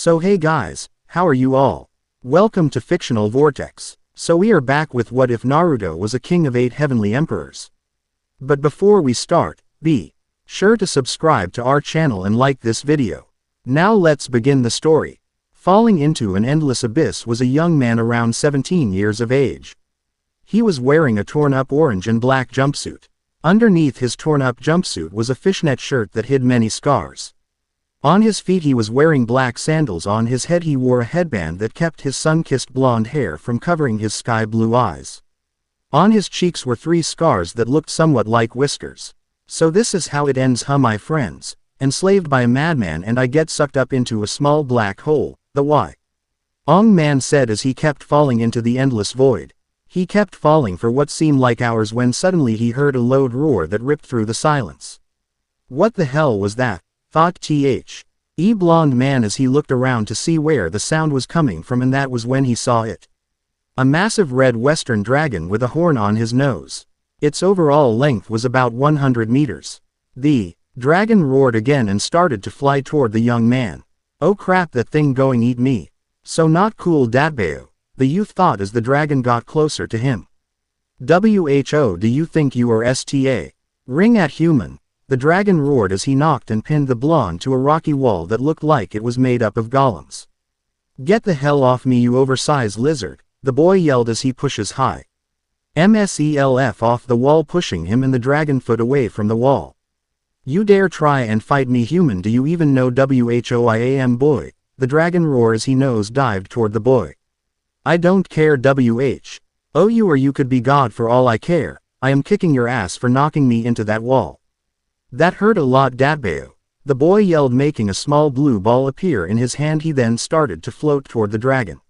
So hey guys, how are you all? Welcome to Fictional Vortex. So we are back with what if Naruto was a king of 8 heavenly emperors. But before we start, be sure to subscribe to our channel and like this video. Now let's begin the story. Falling into an endless abyss was a young man around 17 years of age. He was wearing a torn-up orange and black jumpsuit. Underneath his torn-up jumpsuit was a fishnet shirt that hid many scars. On his feet he was wearing black sandals. On his head he wore a headband that kept his sun-kissed blonde hair from covering his sky-blue eyes. On his cheeks were 3 scars that looked somewhat like whiskers. So this is how it ends, huh, my friends? Enslaved by a madman and I get sucked up into a small black hole, the why? Ong Man said as he kept falling into the endless void. He kept falling for what seemed like hours when suddenly he heard a loud roar that ripped through the silence. What the hell was that? Thought the blonde man as he looked around to see where the sound was coming from, and that was when he saw it. A massive red western dragon with a horn on his nose. Its overall length was about 100 meters. The dragon roared again and started to fly toward the young man. Oh crap, that thing going eat me. So not cool, Datbeo, the youth thought as the dragon got closer to him. Who do you think you are, sta? Ring at human. The dragon roared as he knocked and pinned the blonde to a rocky wall that looked like it was made up of golems. Get the hell off me, you oversized lizard, the boy yelled as he pushes high. Mself off the wall, pushing him and the dragon foot away from the wall. You dare try and fight me, human? Do you even know whoiam, boy? The dragon roared as he nose dived toward the boy. I don't care, oh you or you could be God for all I care. I am kicking your ass for knocking me into that wall. That hurt a lot, Datbeo, the boy yelled, making a small blue ball appear in his hand. He then started to float toward the dragon.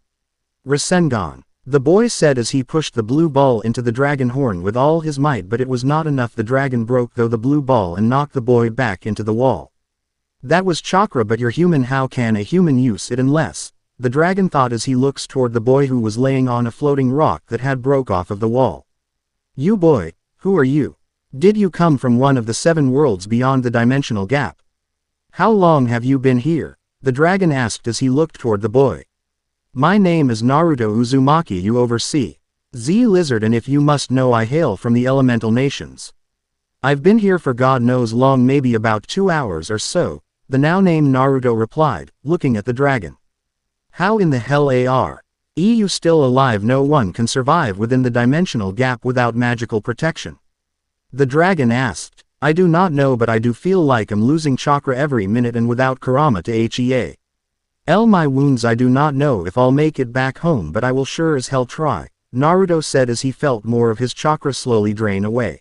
Rasengan, the boy said as he pushed the blue ball into the dragon horn with all his might, but it was not enough. The dragon broke though the blue ball and knocked the boy back into the wall. That was chakra, but you're human. How can a human use it unless? The dragon thought as he looks toward the boy who was laying on a floating rock that had broke off of the wall. You boy, who are you? Did you come from one of the 7 worlds beyond the dimensional gap? How long have you been here? The dragon asked as he looked toward the boy. My name is Naruto Uzumaki, you oversee Z lizard, and if you must know, I hail from the elemental nations. I've been here for God knows long, maybe about 2 hours or so, the now named Naruto replied, looking at the dragon. How in the hell are you still alive? No one can survive within the dimensional gap without magical protection. The dragon asked. I do not know, but I do feel like I'm losing chakra every minute, and without Kurama to heal my wounds, I do not know if I'll make it back home, but I will sure as hell try, Naruto said as he felt more of his chakra slowly drain away.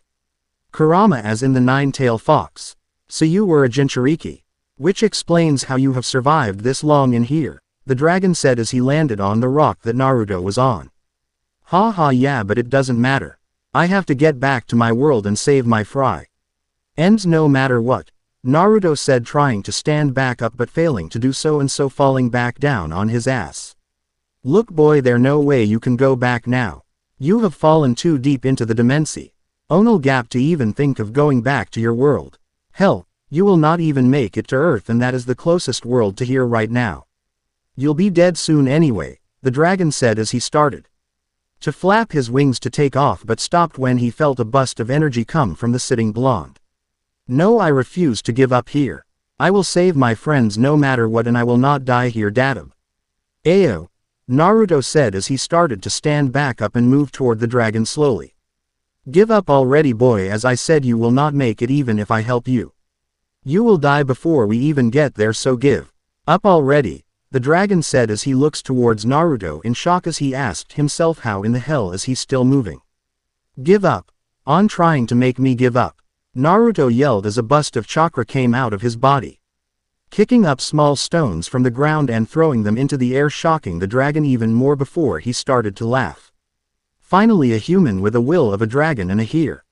Kurama, as in the 9-tailed fox. So you were a Jinchuriki. Which explains how you have survived this long in here, the dragon said as he landed on the rock that Naruto was on. Ha ha, yeah, but it doesn't matter. I have to get back to my world and save my friends no matter what, Naruto said, trying to stand back up but failing to do so and so falling back down on his ass. Look boy, there's no way you can go back now. You have fallen too deep into the dimensional gap to even think of going back to your world. Hell, you will not even make it to Earth, and that is the closest world to here right now. You'll be dead soon anyway, the dragon said as he started to flap his wings to take off, but stopped when he felt a burst of energy come from the sitting blonde. No, I refuse to give up here. I will save my friends no matter what, and I will not die here, Dadab. Ayo, Naruto said as he started to stand back up and move toward the dragon slowly. Give up already, boy, as I said you will not make it even if I help you. You will die before we even get there, so give up already, the dragon said as he looks towards Naruto in shock as he asked himself, how in the hell is he still moving? Give up? On trying to make me give up? Naruto yelled as a burst of chakra came out of his body, kicking up small stones from the ground and throwing them into the air, shocking the dragon even more before he started to laugh. Finally, a human with a will of a dragon and a heart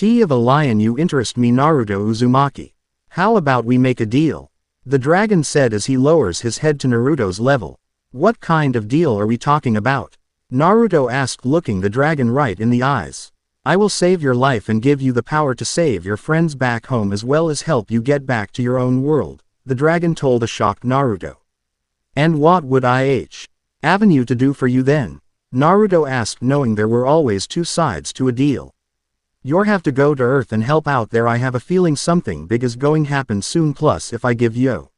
of a lion. You interest me, Naruto Uzumaki. How about we make a deal? The dragon said as he lowers his head to Naruto's level. What kind of deal are we talking about? Naruto asked, looking the dragon right in the eyes. I will save your life and give you the power to save your friends back home as well as help you get back to your own world, the dragon told a shocked Naruto. And what would Avenue to do for you then? Naruto asked, knowing there were always two sides to a deal. You'll have to go to Earth and help out there. I have a feeling something big is going happen soon, plus if I give you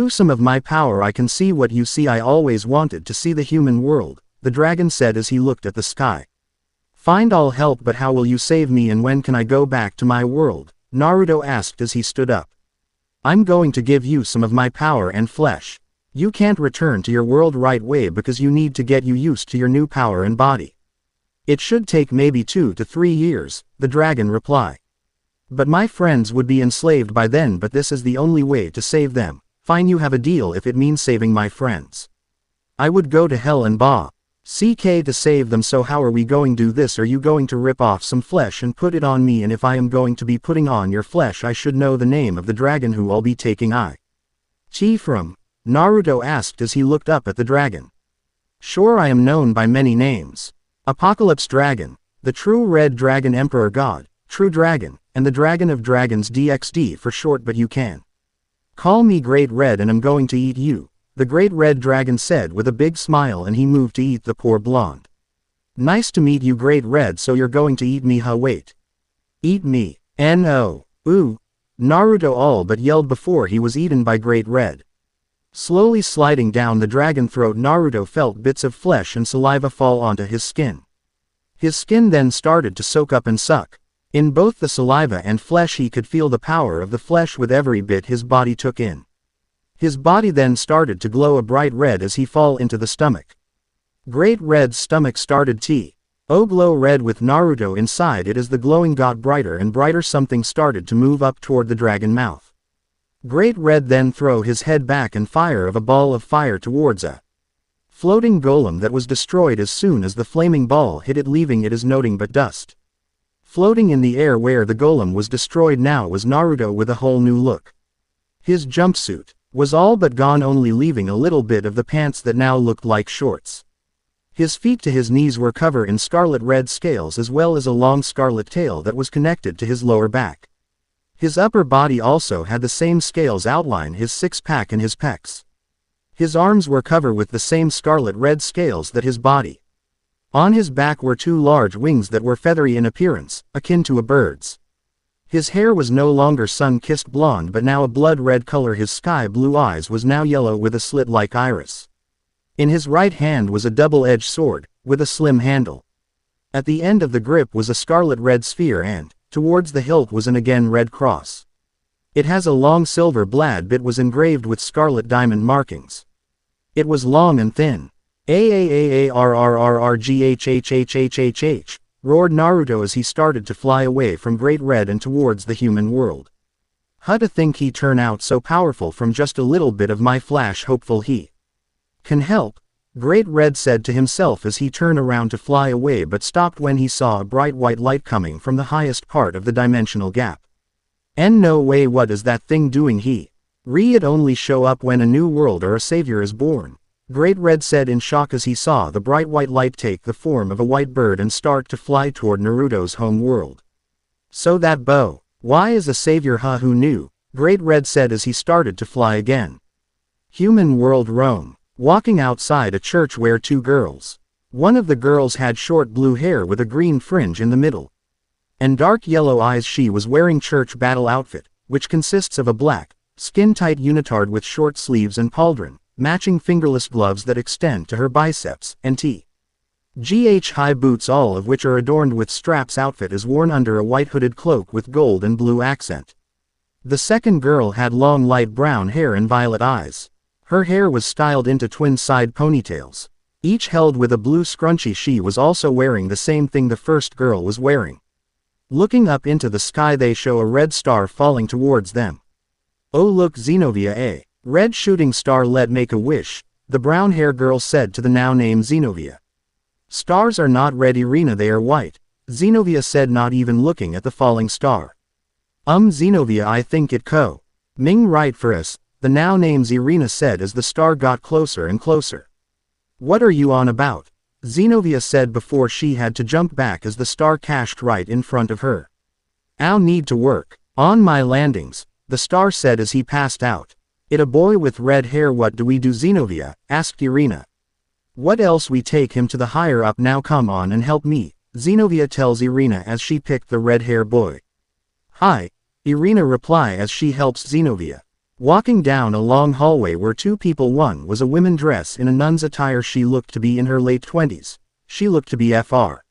some of my power I can see what you see. I always wanted to see the human world, the dragon said as he looked at the sky. Fine, I'll help, but how will you save me and when can I go back to my world? Naruto asked as he stood up. I'm going to give you some of my power and flesh. You can't return to your world right away because you need to get used to your new power and body. It should take maybe 2 to 3 years, the dragon replied. But my friends would be enslaved by then, but this is the only way to save them. Fine, you have a deal if it means saving my friends. I would go to hell and CK to save them. So how are we going to do this? Are you going to rip off some flesh and put it on me? And if I am going to be putting on your flesh, I should know the name of the dragon who I'll be taking from? Naruto asked as he looked up at the dragon. Sure, I am known by many names. Apocalypse Dragon, the True Red Dragon, Emperor God, True Dragon, and the Dragon of Dragons DXD for short, but you can call me Great Red and I'm going to eat you, the Great Red Dragon said with a big smile, and he moved to eat the poor blonde. Nice to meet you, Great Red. So you're going to eat me, huh? Wait. Eat me? No. Ooh. Naruto all but yelled before he was eaten by Great Red. Slowly sliding down the dragon throat, Naruto felt bits of flesh and saliva fall onto his skin. His skin then started to soak up and suck. In both the saliva and flesh he could feel the power of the flesh with every bit his body took in. His body then started to glow a bright red as he fall into the stomach. Great Red's stomach started to glow red with Naruto inside it. As the glowing got brighter and brighter, something started to move up toward the dragon mouth. Great Red then threw his head back and fire of a ball of fire towards a floating golem that was destroyed as soon as the flaming ball hit it, leaving it as nothing but dust. Floating in the air where the golem was destroyed now was Naruto with a whole new look. His jumpsuit was all but gone, only leaving a little bit of the pants that now looked like shorts. His feet to his knees were covered in scarlet red scales, as well as a long scarlet tail that was connected to his lower back. His upper body also had the same scales outline his six-pack and his pecs. His arms were covered with the same scarlet red scales that his body. On his back were two large wings that were feathery in appearance, akin to a bird's. His hair was no longer sun-kissed blonde but now a blood-red color. His sky-blue eyes was now yellow with a slit-like iris. In his right hand was a double-edged sword, with a slim handle. At the end of the grip was a scarlet-red sphere and, towards the hilt was an again red cross. It has a long silver blade bit was engraved with scarlet diamond markings. It was long and thin. "Aarrrrrghhhhhh," roared Naruto as he started to fly away from Great Red and towards the human world. To think he turned out so powerful from just a little bit of my flash. Hopeful he can help, Great Red said to himself as he turned around to fly away, but stopped when he saw a bright white light coming from the highest part of the dimensional gap. No way, what is that thing doing? It only show up when a new world or a savior is born, Great Red said in shock as he saw the bright white light take the form of a white bird and start to fly toward Naruto's home world. So that bow, why is a savior? Who knew? Great Red said as he started to fly again. Human world Rome. Walking outside a church where two girls. One of the girls had short blue hair with a green fringe in the middle. And dark yellow eyes. She was wearing church battle outfit, which consists of a black, skin-tight unitard with short sleeves and pauldron, matching fingerless gloves that extend to her biceps, and high boots, all of which are adorned with straps. Outfit is worn under a white hooded cloak with gold and blue accent. The second girl had long light brown hair and violet eyes. Her hair was styled into twin side ponytails, each held with a blue scrunchie. She was also wearing the same thing the first girl was wearing. Looking up into the sky, they show a red star falling towards them. "Oh look, Xenovia, a red shooting star. Let make a wish," the brown hair girl said to the now named Xenovia. "Stars are not red, Irina, they are white," Xenovia said, not even looking at the falling star. Xenovia, I think it Ming right for us," the now named Irina said as the star got closer and closer. "What are you on about?" Xenovia said before she had to jump back as the star cashed right in front of her. "I'll need to work on my landings," the star said as he passed out. It a boy with red hair. What do we do, Xenovia? Asked Irina. What else, we take him to the higher up. Now come on and help me, Xenovia tells Irina as she picked the red hair boy. Hi, Irina reply as she helps Xenovia. Walking down a long hallway were two people. One was a woman dressed in a nun's attire. She looked to be in her late 20s. She looked to be fr.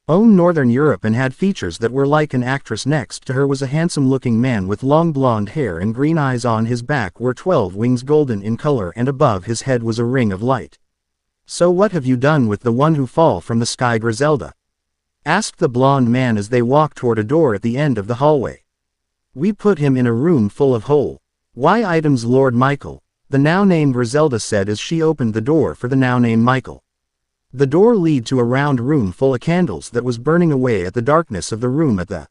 Own Northern Europe and had features that were like an actress. Next to her was a handsome-looking man with long blonde hair and green eyes. On his back were 12 wings, golden in color, and above his head was a ring of light. So what have you done with the one who fall from the sky, Griselda? Asked the blonde man as they walked toward a door at the end of the hallway. We put him in a room full of whole Y items, Lord Michael, the now named Griselda said as she opened the door for the now named Michael. The door led to a round room full of candles that was burning away at the darkness of the room. At the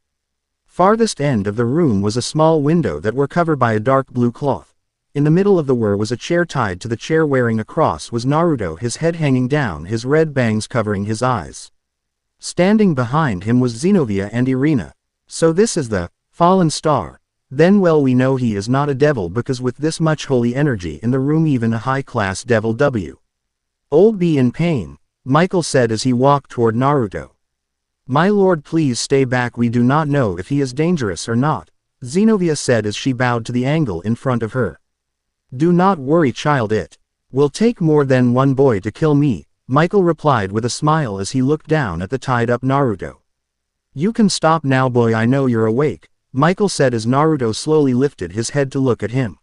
farthest end of the room was a small window that were covered by a dark blue cloth. In the middle of the room was a chair. Tied to the chair wearing a cross was Naruto, his head hanging down, his red bangs covering his eyes. Standing behind him was Xenovia and Irina. So this is the fallen star. Then well, we know he is not a devil, because with this much holy energy in the room even a high-class devil old be in pain, Michael said as he walked toward Naruto. My lord, please stay back, we do not know if he is dangerous or not, Xenovia said as she bowed to the angle in front of her. Do not worry, child, it will take more than one boy to kill me, Michael replied with a smile as he looked down at the tied-up Naruto. You can stop now, boy, I know you're awake, Michael said as Naruto slowly lifted his head to look at him.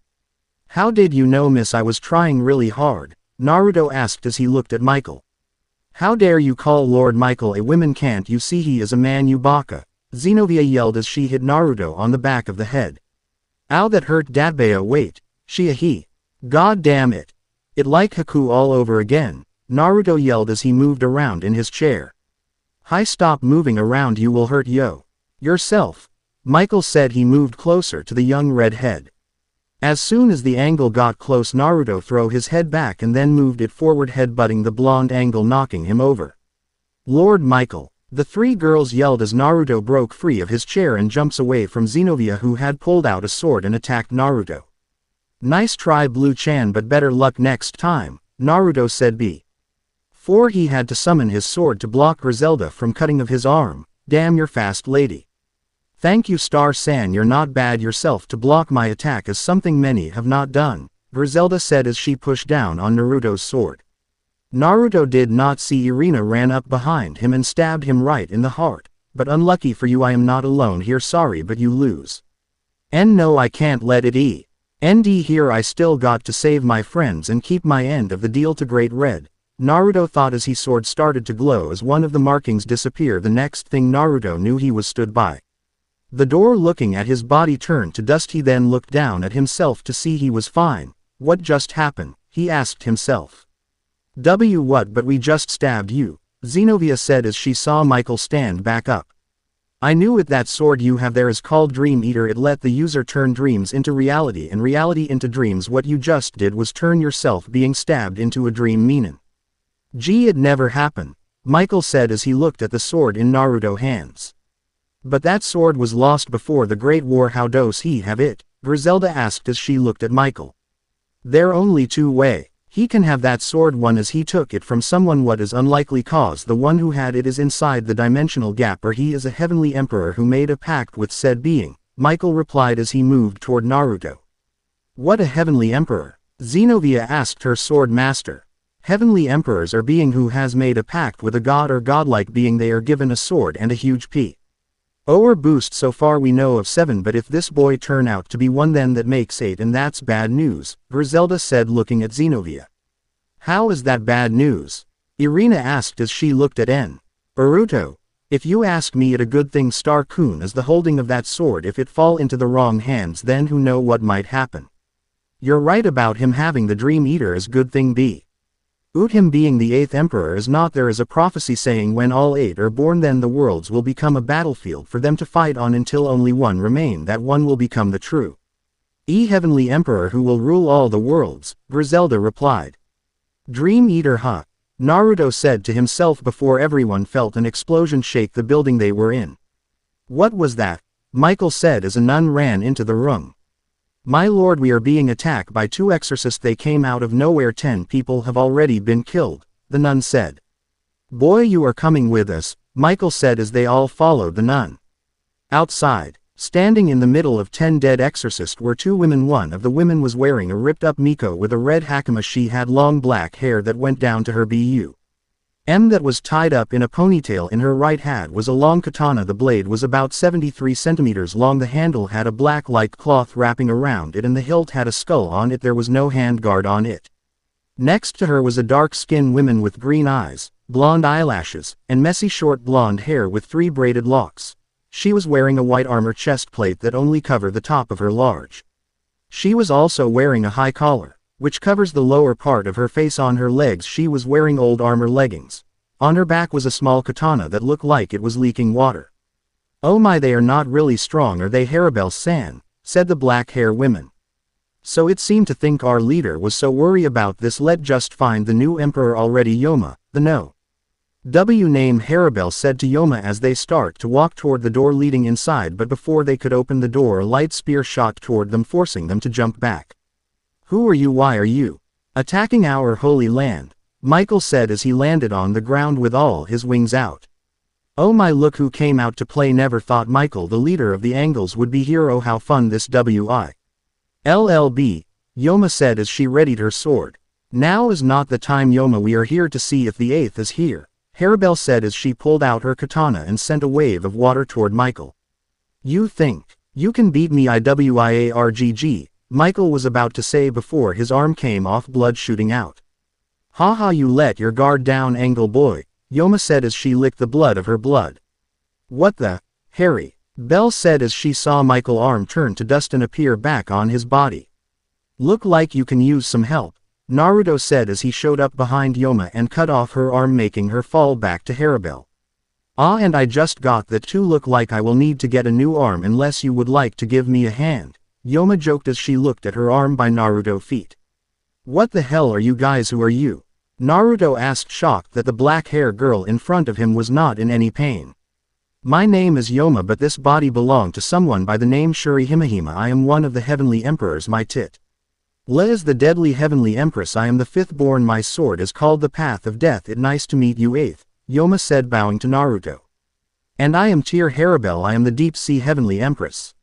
How did you know, miss? I was trying really hard, Naruto asked as he looked at Michael. How dare you call Lord Michael a woman? Can't you see he is a man, you baka? Xenovia yelled as she hit Naruto on the back of the head. Ow, that hurt, Dadbaya. Wait, he. God damn it. It like Haku all over again, Naruto yelled as he moved around in his chair. Hi, stop moving around, you will hurt yourself, Michael said. He moved closer to the young redhead. As soon as the angle got close, Naruto threw his head back and then moved it forward, headbutting the blonde angle, knocking him over. Lord Michael, the three girls yelled as Naruto broke free of his chair and jumps away from Xenovia, who had pulled out a sword and attacked Naruto. Nice try, Blue-chan, but better luck next time, Naruto said before he had to summon his sword to block Griselda from cutting of his arm. Damn, you're fast, lady. Thank you, Star-san, you're not bad yourself to block my attack, as something many have not done, Griselda said as she pushed down on Naruto's sword. Naruto did not see Irina ran up behind him and stabbed him right in the heart. But unlucky for you, I am not alone here, sorry, but you lose. And no, I can't let it end here, I still got to save my friends and keep my end of the deal to Great Red, Naruto thought as his sword started to glow as one of the markings disappeared. The next thing Naruto knew, he was stood by the door looking at his body turned to dust. He then looked down at himself to see he was fine. What just happened? He asked himself. What, but we just stabbed you, Xenovia said as she saw Michael stand back up. I knew it, that sword you have there is called Dream Eater. It let the user turn dreams into reality and reality into dreams. What you just did was turn yourself being stabbed into a dream, meanin'. Gee, it never happened, Michael said as he looked at the sword in Naruto's hands. But that sword was lost before the Great War. How does he have it? Griselda asked as she looked at Michael. There only two way he can have that sword. One is he took it from someone, what is unlikely cause the one who had it is inside the dimensional gap, or he is a heavenly emperor who made a pact with said being, Michael replied as he moved toward Naruto. What a heavenly emperor? Xenovia asked her sword master. Heavenly emperors are being who has made a pact with a god or godlike being. They are given a sword and a huge power boost. So far we know of 7, but if this boy turn out to be one, then that makes 8, and that's bad news, Griselda said looking at Xenovia. How is that bad news? Irina asked as she looked at Naruto. If you ask me, it a good thing, Star-kun, is the holding of that sword. If it fall into the wrong hands, then who know what might happen. You're right about him having the Dream Eater is good thing him being the 8th emperor is not. There is a prophecy saying when all 8 are born, then the worlds will become a battlefield for them to fight on until only one remain. That one will become the true heavenly emperor who will rule all the worlds, Griselda replied. Dream Eater, huh? Naruto said to himself before everyone felt an explosion shake the building they were in. What was that? Michael said as a nun ran into the room. My lord, we are being attacked by 2 exorcists. They came out of nowhere. 10 people have already been killed, the nun said. Boy, you are coming with us, Michael said as they all followed the nun. Outside, standing in the middle of 10 dead exorcists were 2 women. One of the women was wearing a ripped-up miko with a red hakama. She had long black hair that went down to her bum that was tied up in a ponytail. In her right hand was a long katana. The blade was about 73 centimeters long. The handle had a black light cloth wrapping around it and the hilt had a skull on it. There was no handguard on it. Next to her was a dark-skinned woman with green eyes, blonde eyelashes, and messy short blonde hair with 3 braided locks. She was wearing a white armor chest plate that only covered the top of her large. She was also wearing a high collar, which covers the lower part of her face. On her legs she was wearing old armor leggings. On her back was a small katana that looked like it was leaking water. Oh my, they are not really strong, are they, Harabel-san, said the black-hair woman. So it seemed to think our leader was so worried about this. Let just find the new emperor already. Yoma, the no. W name, Harabel said to Yoma as they start to walk toward the door leading inside, but before they could open the door a light spear shot toward them, forcing them to jump back. Who are you? Why are you attacking our holy land? Michael said as he landed on the ground with all his wings out. Oh my, look who came out to play. Never thought Michael, the leader of the Angles, would be here. Oh how fun this will be, Yoma said as she readied her sword. Now is not the time, Yoma, we are here to see if the 8th is here, Harabel said as she pulled out her katana and sent a wave of water toward Michael. You think you can beat me? IWIARGG, Michael was about to say before his arm came off, blood shooting out. Haha, you let your guard down, Angle boy, Yoma said as she licked the blood of her blood. What the, Harry, Belle said as she saw Michael's arm turn to dust and appear back on his body. Look like you can use some help, Naruto said as he showed up behind Yoma and cut off her arm, making her fall back to Harabel. Ah, and I just got that too. Look like I will need to get a new arm unless you would like to give me a hand, Yoma joked as she looked at her arm by Naruto's feet. What the hell are you guys? Who are you? Naruto asked, shocked that the black-haired girl in front of him was not in any pain. My name is Yoma, but this body belonged to someone by the name Shuri Himahima. I am one of the heavenly emperors. My Le is the deadly heavenly empress. I am the 5th born. My sword is called the Path of Death. It nice to meet you, 8th, Yoma said, bowing to Naruto. And I am Tear Harabel. I am the Deep Sea Heavenly Empress.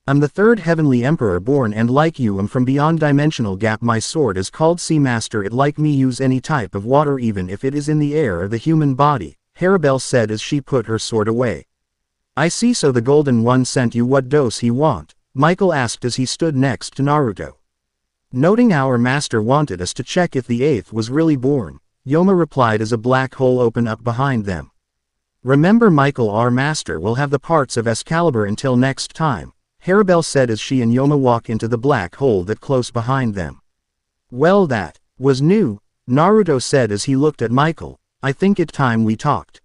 I'm the 3rd heavenly emperor born, and like you am from beyond dimensional gap. My sword is called Sea Master. It like me use any type of water even if it is in the air or the human body, Harabel said as she put her sword away. I see, so the Golden One sent you. What does he want? Michael asked as he stood next to Naruto. Noting our master wanted us to check if the 8th was really born, Yoma replied as a black hole opened up behind them. Remember, Michael, our master will have the parts of Excalibur until next time, Harabel said as she and Yoma walk into the black hole that close behind them. Well, that was new, Naruto said as he looked at Michael. I think it time we talked.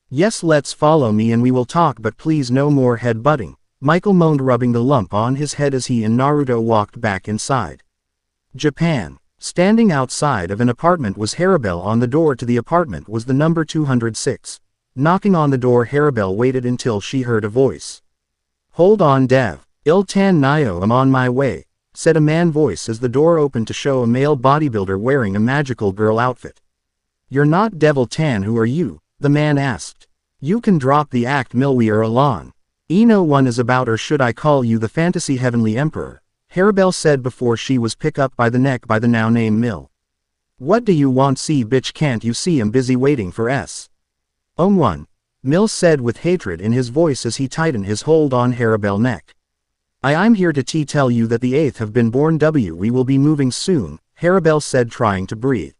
Yes, let's follow me and we will talk, but please no more head-butting, Michael moaned, rubbing the lump on his head as he and Naruto walked back inside. Japan. Standing outside of an apartment was Harabel. On the door to the apartment was the number 206. Knocking on the door, Harabel waited until she heard a voice. Hold on, Dev. Iltan Nyo, I'm on my way, said a man voice as the door opened to show a male bodybuilder wearing a magical girl outfit. You're not Devil Tan, who are you? The man asked. You can drop the act, Mill, we are alone. No one is about, or should I call you the Fantasy Heavenly Emperor? Harabel said before she was picked up by the neck by the now named Mill. What do you want? See, bitch, can't you see I'm busy waiting for S? One. Mill said with hatred in his voice as he tightened his hold on Harabel's neck. I'm here to tell you that the 8th have been born. We will be moving soon, Harabel said, trying to breathe.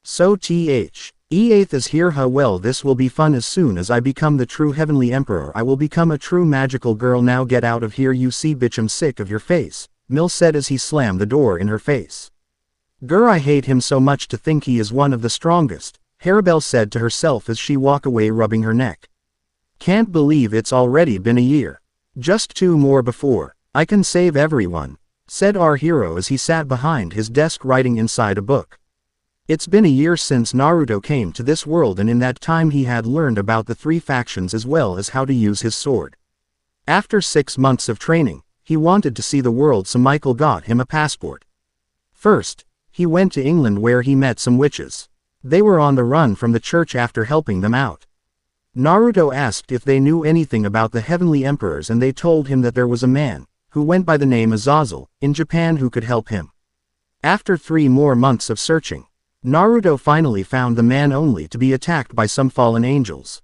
So E8th is here, huh? Well, this will be fun. As soon as I become the true heavenly emperor, I will become a true magical girl. Now get out of here, you see, bitch, I'm sick of your face, Mill said as he slammed the door in her face. Grr, I hate him so much. To think he is one of the strongest, Harabel said to herself as she walked away, rubbing her neck. Can't believe it's already been a year. Just 2 more before I can save everyone, said our hero as he sat behind his desk writing inside a book. It's been a year since Naruto came to this world, and in that time he had learned about the 3 factions as well as how to use his sword. After 6 months of training, he wanted to see the world, so Michael got him a passport. First, he went to England where he met some witches. They were on the run from the church after helping them out. Naruto asked if they knew anything about the heavenly emperors, and they told him that there was a man, who went by the name Azazel, in Japan who could help him. After 3 more months of searching, Naruto finally found the man, only to be attacked by some fallen angels.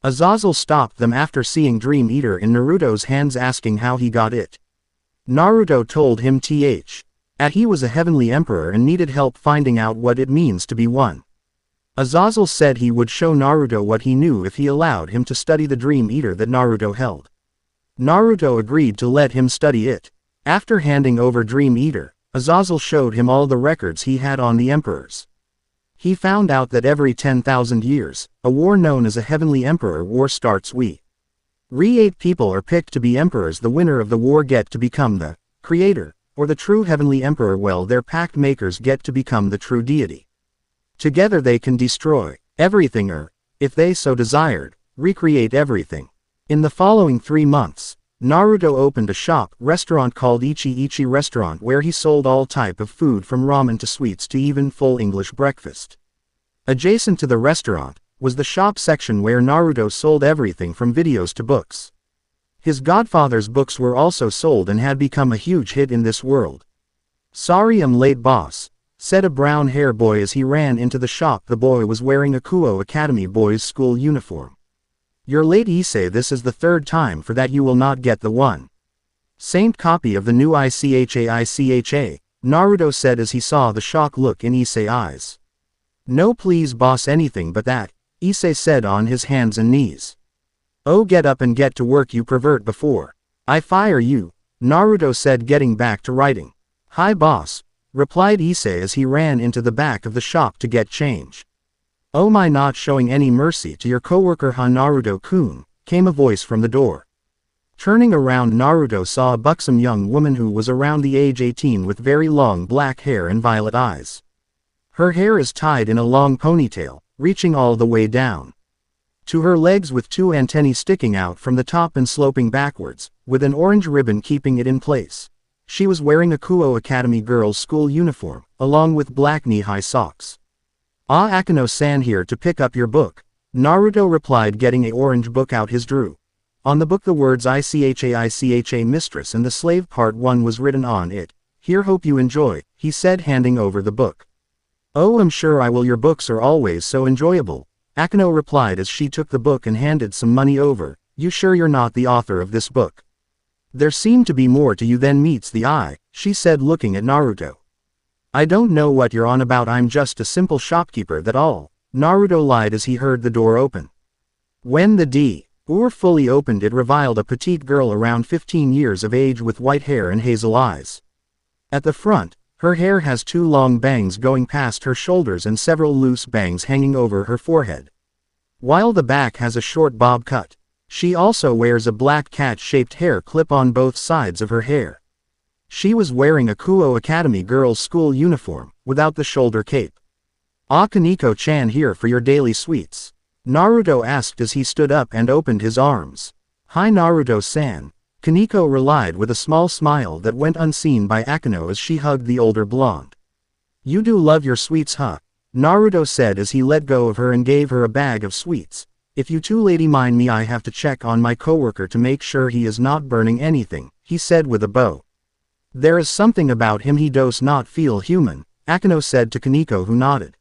Azazel stopped them after seeing Dream Eater in Naruto's hands, asking how he got it. Naruto told him that he was a heavenly emperor and needed help finding out what it means to be one. Azazel said he would show Naruto what he knew if he allowed him to study the Dream Eater that Naruto held. Naruto agreed to let him study it. After handing over Dream Eater, Azazel showed him all the records he had on the emperors. He found out that every 10,000 years, a war known as a Heavenly Emperor War starts. 8 people are picked to be emperors. The winner of the war get to become the creator, or the true Heavenly Emperor, while their pact makers get to become the true deity. Together they can destroy everything, or, if they so desired, recreate everything. In the following 3 months, Naruto opened a restaurant called Ichi Ichi Restaurant, where he sold all type of food from ramen to sweets to even full English breakfast. Adjacent to the restaurant was the shop section where Naruto sold everything from videos to books. His godfather's books were also sold and had become a huge hit in this world. "Sorry I'm late, boss," said a brown-haired boy as he ran into the shop. The boy was wearing a Kuo Academy boys' school uniform. "You're late, Issei. This is the 3rd time for that. You will not get the one saint copy of the new ICHA, Naruto said as he saw the shock look in Issei's eyes. "No please boss, anything but that," Issei said on his hands and knees. "Oh, get up and get to work, you pervert, before I fire you," Naruto said, getting back to writing. "Hi boss," replied Issei as he ran into the back of the shop to get change. "Oh my, not showing any mercy to your coworker, huh, Naruto-kun?" came a voice from the door. Turning around, Naruto saw a buxom young woman who was around the age 18 with very long black hair and violet eyes. Her hair is tied in a long ponytail, reaching all the way down to her legs, with 2 antennae sticking out from the top and sloping backwards, with an orange ribbon keeping it in place. She was wearing a Kuo Academy girls' school uniform, along with black knee-high socks. "Ah, Akano-san here to pick up your book," Naruto replied, getting a orange book out his drew. On the book the words ICHA mistress and the slave part 1 was written on it. "Here, hope you enjoy," he said, handing over the book. "Oh, I'm sure I will, your books are always so enjoyable," Akano replied as she took the book and handed some money over. "You sure you're not the author of this book? There seem to be more to you than meets the eye," she said, looking at Naruto. "I don't know what you're on about, I'm just a simple shopkeeper, that all," Naruto lied as he heard the door open. When the door fully opened, it revealed a petite girl around 15 years of age with white hair and hazel eyes. At the front, her hair has 2 long bangs going past her shoulders and several loose bangs hanging over her forehead, while the back has a short bob cut. She also wears a black cat-shaped hair clip on both sides of her hair. She was wearing a Kuo Academy girls' school uniform, without the shoulder cape. "Ah, Kaneko-chan here for your daily sweets," Naruto asked as he stood up and opened his arms. "Hi Naruto-san," Kaneko replied with a small smile that went unseen by Akano as she hugged the older blonde. "You do love your sweets, huh?" Naruto said as he let go of her and gave her a bag of sweets. "If you two lady mind me, I have to check on my coworker to make sure he is not burning anything," he said with a bow. "There is something about him, he does not feel human," Akano said to Kaneko, who nodded.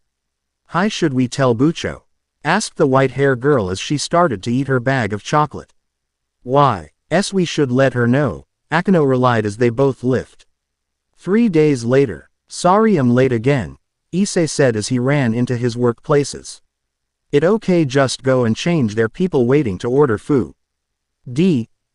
"Hi, should we tell Bucho?" asked the white-haired girl as she started to eat her bag of chocolate. "Why, yes, we should let her know," Akano replied as they both left. 3 days later. "Sorry I'm late again," Issei said as he ran into his workplaces. "It okay, just go and change, there people waiting to order food."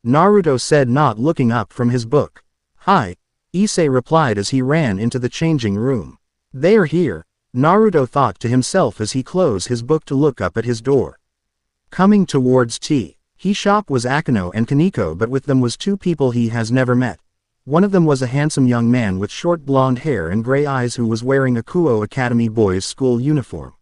Naruto said, not looking up from his book. "Hi," Issei replied as he ran into the changing room. "They are here," Naruto thought to himself as he closed his book to look up at his door. Coming towards his shop was Akano and Kaneko, but with them was 2 people he has never met. One of them was a handsome young man with short blonde hair and gray eyes who was wearing a Kuo Academy boys' school uniform,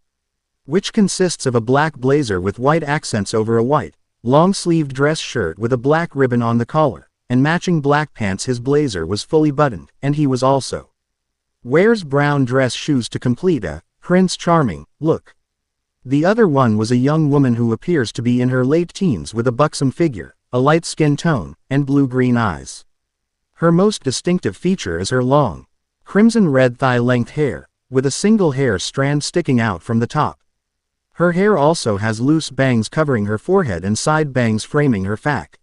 which consists of a black blazer with white accents over a white, long-sleeved dress shirt with a black ribbon on the collar, and matching black pants. His blazer was fully buttoned, and he was also wears brown dress shoes to complete a Prince Charming look. The other one was a young woman who appears to be in her late teens with a buxom figure, a light skin tone, and blue-green eyes. Her most distinctive feature is her long, crimson-red thigh-length hair, with a single hair strand sticking out from the top. Her hair also has loose bangs covering her forehead and side bangs framing her fac.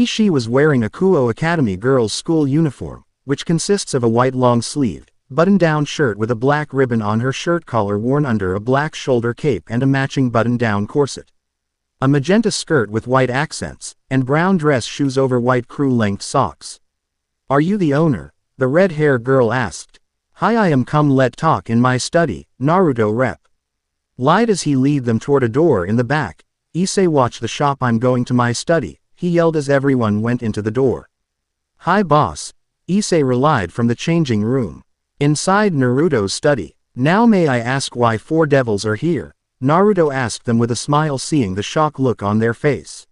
She was wearing a Kuo Academy girls' school uniform, which consists of a white long-sleeved, button-down shirt with a black ribbon on her shirt collar worn under a black shoulder cape and a matching button-down corset. A magenta skirt with white accents, and brown dress shoes over white crew-length socks. "Are you the owner?" the red-haired girl asked. "Hi, I am. Come let talk in my study," Naruto rep. Lied as he lead them toward a door in the back. "Issei, watch the shop, I'm going to my study," he yelled as everyone went into the door. "Hi boss," Issei relied from the changing room. Inside Naruto's study. "Now may I ask why 4 devils are here?" Naruto asked them with a smile, seeing the shock look on their face.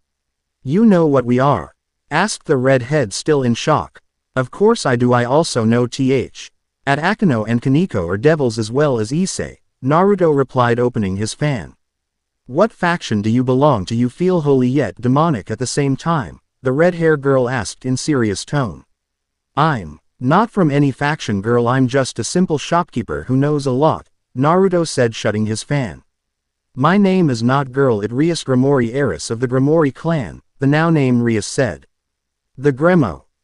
"You know what we are?" asked the redhead, still in shock. "Of course I do. I also know at Akino and Kaneko are devils as well as Issei," Naruto replied, opening his fan. "What faction do you belong to? You feel holy yet demonic at the same time," the red-haired girl asked in serious tone. "I'm not from any faction, girl. I'm just a simple shopkeeper who knows a lot," Naruto said, shutting his fan. "My name is not girl, it Rias Gremori, heiress of the Gremori clan," the now-named Rias said. "The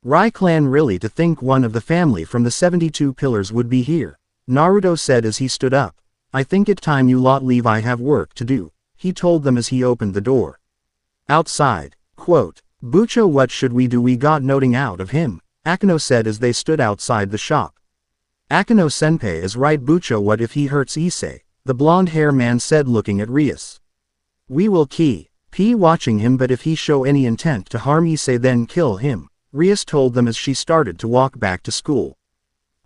Rai clan, really? To think one of the family from the 72 pillars would be here," Naruto said as he stood up. "I think it time you lot leave, I have work to do," he told them as he opened the door. Outside, quote, "Bucho, what should we do? We got noting out of him," Akino said as they stood outside the shop. "Akino senpai is right, Bucho. What if he hurts Issei?" the blonde-haired man said, looking at Rias. "We will keep watching him, but if he show any intent to harm Issei, then kill him," Rias told them as she started to walk back to school.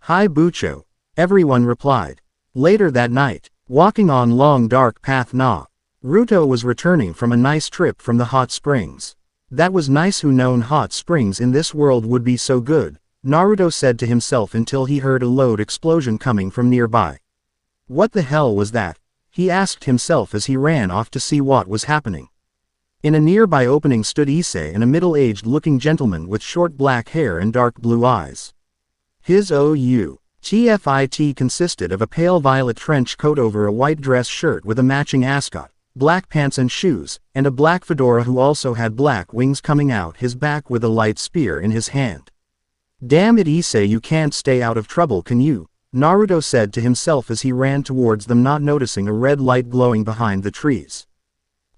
"Hi Bucho," everyone replied. Later that night, walking on long dark path, Naruto was returning from a nice trip from the hot springs. "That was nice. Who known hot springs in this world would be so good," Naruto said to himself until he heard a loud explosion coming from nearby. What the hell was that? He asked himself as he ran off to see what was happening. In a nearby opening stood Issei, and a middle-aged looking gentleman with short black hair and dark blue eyes. His outfit consisted of a pale violet trench coat over a white dress shirt with a matching ascot, black pants and shoes, and a black fedora, who also had black wings coming out his back with a light spear in his hand. "Damn it, Issei, you can't stay out of trouble, can you?" Naruto said to himself as he ran towards them, not noticing a red light glowing behind the trees.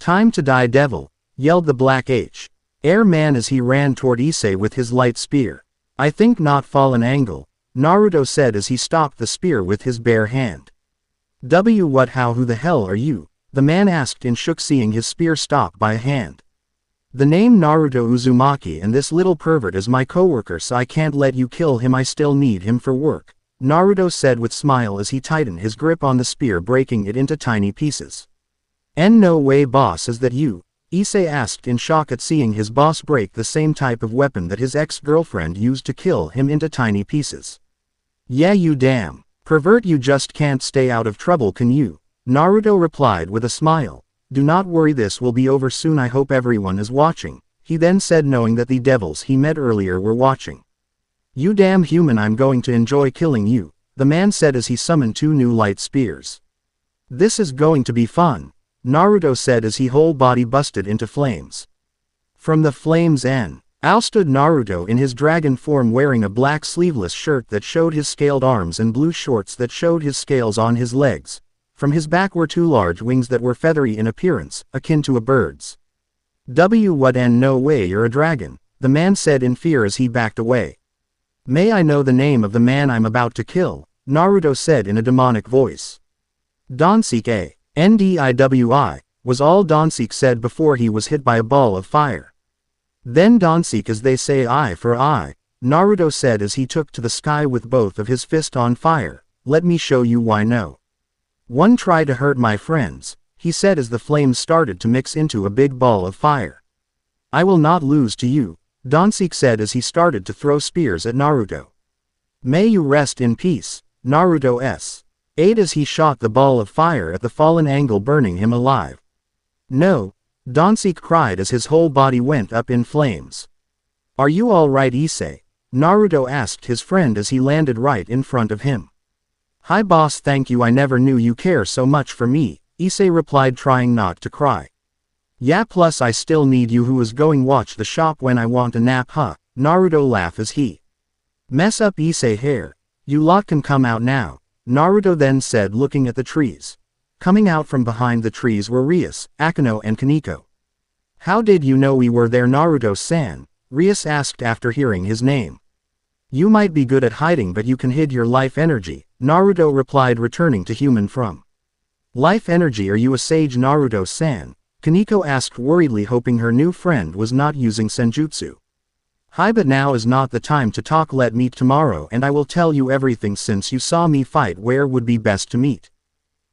"Time to die, devil," yelled the black-haired man as he ran toward Issei with his light spear. "I think not fallen angle," Naruto said as he stopped the spear with his bare hand. Who the hell are you?" the man asked in shock, seeing his spear stopped by a hand. "The name Naruto Uzumaki, and this little pervert is my coworker, so I can't let you kill him. I still need him for work," Naruto said with smile as he tightened his grip on the spear, breaking it into tiny pieces. "No way, boss, is that you?" Issei asked in shock at seeing his boss break the same type of weapon that his ex-girlfriend used to kill him into tiny pieces. "Yeah, you damn pervert, you just can't stay out of trouble, can you?" Naruto replied with a smile. "Do not worry, this will be over soon. I hope everyone is watching," he then said, knowing that the devils he met earlier were watching. "You damn human, I'm going to enjoy killing you," the man said as he summoned 2 new light spears. "This is going to be fun," Naruto said as his whole body busted into flames. From the flames out stood Naruto in his dragon form, wearing a black sleeveless shirt that showed his scaled arms and blue shorts that showed his scales on his legs. From his back were 2 large wings that were feathery in appearance, akin to a bird's. What? No way, you're a dragon," the man said in fear as he backed away. "May I know the name of the man I'm about to kill?" Naruto said in a demonic voice. "Donsik Ndiwi, was all Donsik said before he was hit by a ball of fire. "Then Donsik, as they say, eye for eye," Naruto said as he took to the sky with both of his fists on fire. "Let me show you why no one try to hurt my friends," he said as the flames started to mix into a big ball of fire. "I will not lose to you," Donsik said as he started to throw spears at Naruto. May you rest in peace, Naruto ate as he shot the ball of fire at the fallen angle, burning him alive. No, Donsik cried as his whole body went up in flames. Are you all right, Issei? Naruto asked his friend as he landed right in front of him. Hi boss, thank you, I never knew you care so much for me, Issei replied, trying not to cry. Yeah, plus I still need you. Who is going watch the shop when I want a nap, huh? Naruto laughed as he mess up Issei hair. You lot can come out now, Naruto then said, looking at the trees. Coming out from behind the trees were Rias, Akino and Kaneko. How did you know we were there, Naruto-san? Rias asked after hearing his name. You might be good at hiding, but you can hide your life energy, Naruto replied, returning to human from. Life energy? Are you a sage, Naruto-san? Kaneko asked worriedly, hoping her new friend was not using senjutsu. Hi, but now is not the time to talk. Let meet tomorrow and I will tell you everything. Since you saw me fight, where would be best to meet?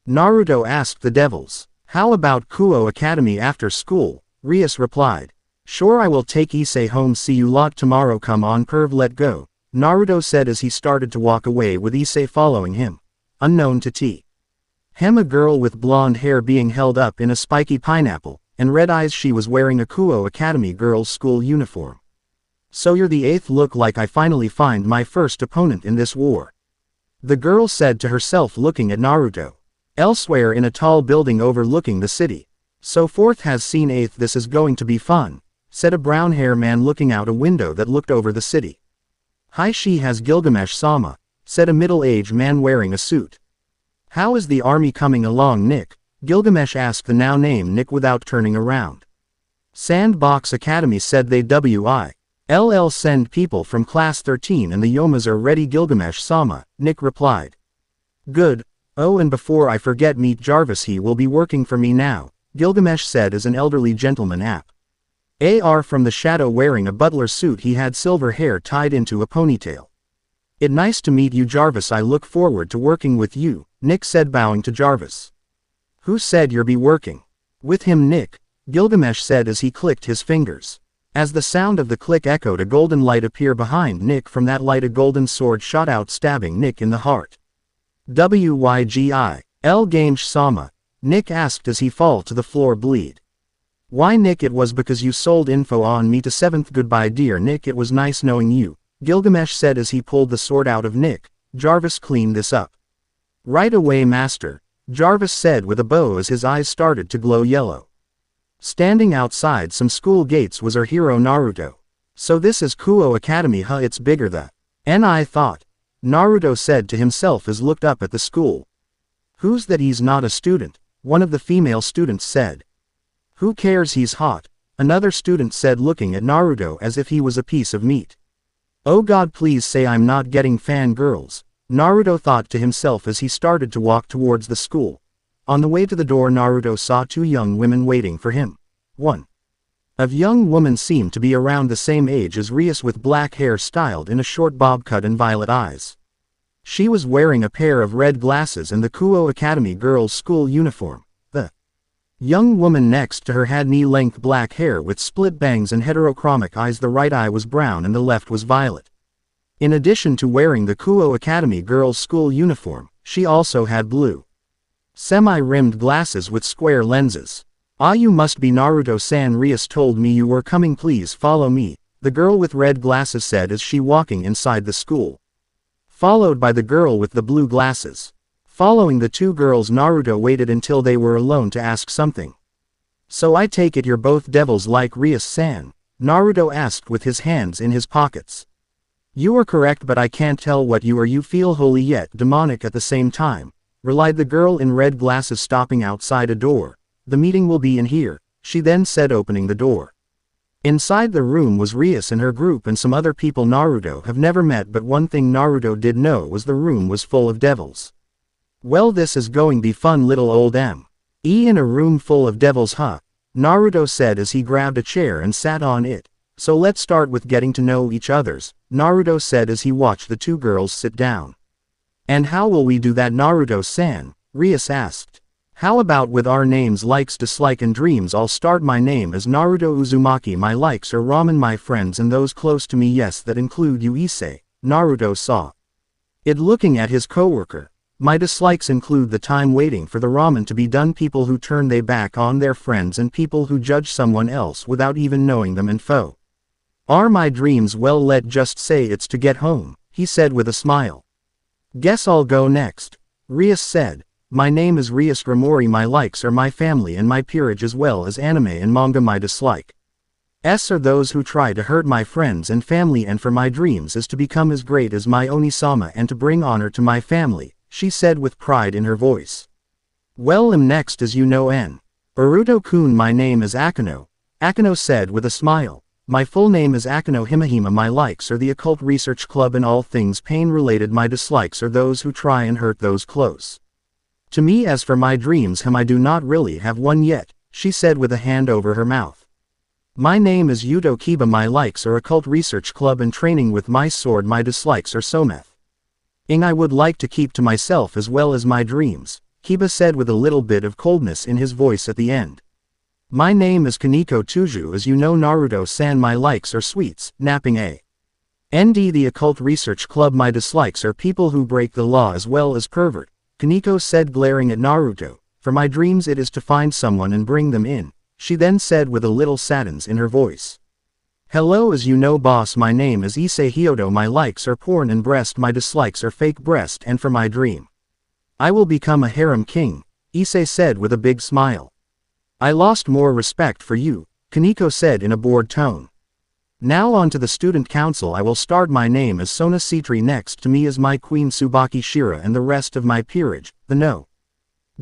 Naruto asked the devils. How about Kuo Academy after school? Rias replied. Sure, I will take Issei home. See you lot tomorrow. Come on, perv, let go, Naruto said as he started to walk away with Issei following him. Unknown to T. Hem, a girl with blonde hair being held up in a spiky pineapple, and red eyes. She was wearing a Kuo Academy girls' school uniform. So you're the 8th, look like I finally find my first opponent in this war, the girl said to herself, looking at Naruto. Elsewhere in a tall building overlooking the city. So 4th has seen 8th, this is going to be fun, said a brown hair man looking out a window that looked over the city. Hi, she has Gilgamesh-sama, said a middle-aged man wearing a suit. How is the army coming along, Nick? Gilgamesh asked the now named Nick without turning around. Sandbox Academy said they will send people from class 13 and the Yomas are ready, Gilgamesh-sama, Nick replied. Good. Oh, and before I forget, meet Jarvis, he will be working for me now, Gilgamesh said as an elderly gentleman from the shadow wearing a butler suit. He had silver hair tied into a ponytail. It nice to meet you, Jarvis, I look forward to working with you, Nick said, bowing to Jarvis. Who said you'll be working with him, Nick? Gilgamesh said as he clicked his fingers. As the sound of the click echoed, a golden light appeared behind Nick. From that light a golden sword shot out, stabbing Nick in the heart. Wygil Gamesh-sama? Nick asked as he fall to the floor, bleed. Why, Nick, it was because you sold info on me to 7th. Goodbye, dear Nick, it was nice knowing you, Gilgamesh said as he pulled the sword out of Nick. Jarvis, clean this up right away, master, Jarvis said with a bow as his eyes started to glow yellow. Standing outside some school gates was our hero Naruto. So this is Kuo Academy, huh? It's bigger than I thought, Naruto said to himself as looked up at the school. Who's that? He's not a student, one of the female students said. Who cares, he's hot, another student said, looking at Naruto as if he was a piece of meat. Oh God, please say I'm not getting fangirls, Naruto thought to himself as he started to walk towards the school. On the way to the door, Naruto saw 2 young women waiting for him. One of young woman seemed to be around the same age as Rias, with black hair styled in a short bob cut and violet eyes. She was wearing a pair of red glasses and the Kuo Academy girls' school uniform. The young woman next to her had knee-length black hair with split bangs and heterochromic eyes. The right eye was brown and the left was violet. In addition to wearing the Kuo Academy girls' school uniform, she also had blue semi-rimmed glasses with square lenses. Ah, you must be Naruto-san. Rias told me you were coming, please follow me, the girl with red glasses said as she walking inside the school, followed by the girl with the blue glasses. Following the 2 girls, Naruto waited until they were alone to ask something. So I take it you're both devils like Rias-san? Naruto asked with his hands in his pockets. You are correct, but I can't tell what you are. You feel holy yet demonic at the same time, replied the girl in red glasses, stopping outside a door. The meeting will be in here, she then said, opening the door. Inside the room was Rias and her group and some other people Naruto have never met, but one thing Naruto did know was the room was full of devils. Well, this is going to be fun, little old in a room full of devils, huh? Naruto said as he grabbed a chair and sat on it. So let's start with getting to know each other's, Naruto said as he watched the 2 girls sit down. And how will we do that, Naruto-san? Rias asked. How about with our names, likes, dislike and dreams? I'll start. My name is Naruto Uzumaki. My likes are ramen, my friends and those close to me. Yes, that include you, Issei. Naruto saw it looking at his coworker. My dislikes include the time waiting for the ramen to be done, people who turn their back on their friends and people who judge someone else without even knowing them, and foe are my dreams. Well, let's just say it's to get home, he said with a smile. Guess I'll go next, Rias said. My name is Rias Ramori. My likes are my family and my peerage as well as anime and manga. My dislike are those who try to hurt my friends and family, and for my dreams is to become as great as my Onisama and to bring honor to my family, she said with pride in her voice. Well, next as you know N. Naruto-kun. My name is Akano, Akano said with a smile. My full name is Akano Himahima. My likes are the Occult Research Club and all things pain related. My dislikes are those who try and hurt those close to me. As for my dreams, I do not really have one yet, she said with a hand over her mouth. My name is Yuto Kiba. My likes are Occult Research Club and training with my sword. My dislikes are Someth I would like to keep to myself as well as my dreams, Kiba said with a little bit of coldness in his voice at the end. My name is Kaneko Tuju. As you know Naruto-san, my likes are sweets, napping and the Occult Research Club. My dislikes are people who break the law as well as pervert, Kaneko said glaring at Naruto. For my dreams it is to find someone and bring them in, she then said with a little sadness in her voice. Hello, as you know boss, my name is Issei Hyodo. My likes are porn and breast. My dislikes are fake breast, and for my dream I will become a harem king, Issei said with a big smile. I lost more respect for you, Kaneko said in a bored tone. Now on to the student council. I will start. My name is Sona Citri. Next to me is my queen Tsubaki Shira and the rest of my peerage, the no.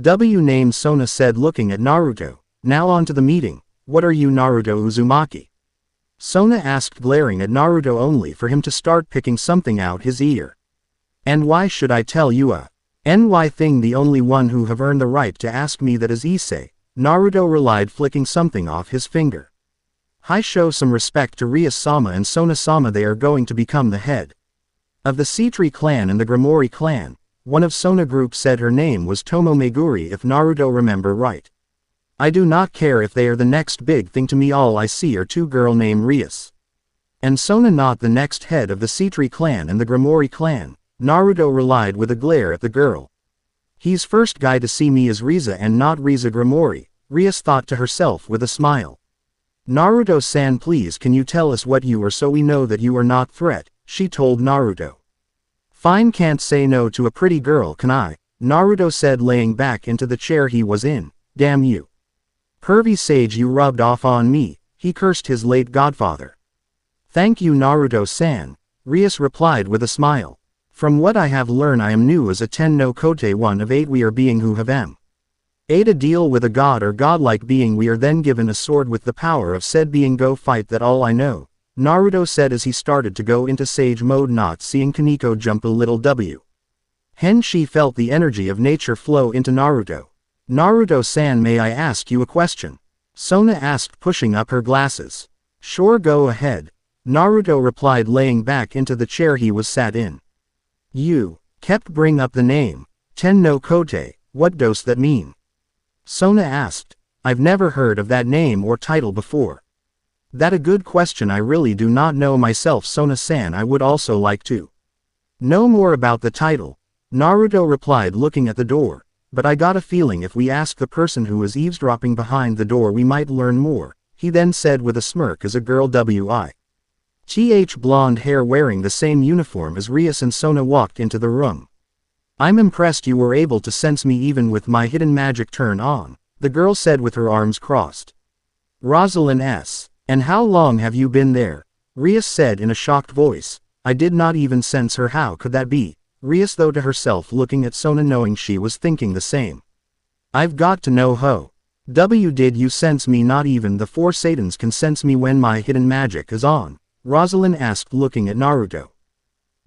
W name Sona said looking at Naruto. Now on to the meeting. What are you, Naruto Uzumaki? Sona asked, glaring at Naruto only for him to start picking something out his ear. And why should I tell you a NY thing? The only one who have earned the right to ask me that is Issei, Naruto relied, flicking something off his finger. I show some respect to Rias-sama and Sona-sama. They are going to become the head of the Citri clan and the Gramori clan. One of Sona group said her name was Tomo Meguri if Naruto remember right. I do not care if they are the next big thing to me. All I see are two girl named Rias and Sona, not the next head of the Citri clan and the Gramori clan, Naruto relied with a glare at the girl. He's first guy to see me is Riza and not Riza Gramori, Rias thought to herself with a smile. Naruto-san, please can you tell us what you are so we know that you are not threat, she told Naruto. Fine, can't say no to a pretty girl, can I? Naruto said, laying back into the chair he was in. Damn you. Pervy sage, you rubbed off on me, he cursed his late godfather. Thank you Naruto-san, Rias replied with a smile. From what I have learned I am new as a Ten no Kote, one of 8 we are being who have a deal with a god or godlike being. We are then given a sword with the power of said being. Go fight that all I know, Naruto said as he started to go into sage mode, not seeing Kaneko jump a little w. She felt the energy of nature flow into Naruto. Naruto-san, may I ask you a question? Sona asked, pushing up her glasses. Sure, go ahead, Naruto replied, laying back into the chair he was sat in. You kept bring up the name Ten no Kote, what does that mean? Sona asked. I've never heard of that name or title before. That a good question. I really do not know myself, Sona-san. I would also like to know more about the title, Naruto replied, looking at the door. But I got a feeling if we ask the person who is eavesdropping behind the door we might learn more, he then said with a smirk as a girl with blonde hair wearing the same uniform as Rias and Sona walked into the room. I'm impressed you were able to sense me even with my hidden magic turn on, the girl said with her arms crossed. Rosalind S. And how long have you been there? Rias said in a shocked voice. I did not even sense her. How could that be? Rias though to herself, looking at Sona knowing she was thinking the same. I've got to know how. Did you sense me? Not even the 4 Satans can sense me when my hidden magic is on, Rosalind asked, looking at Naruto.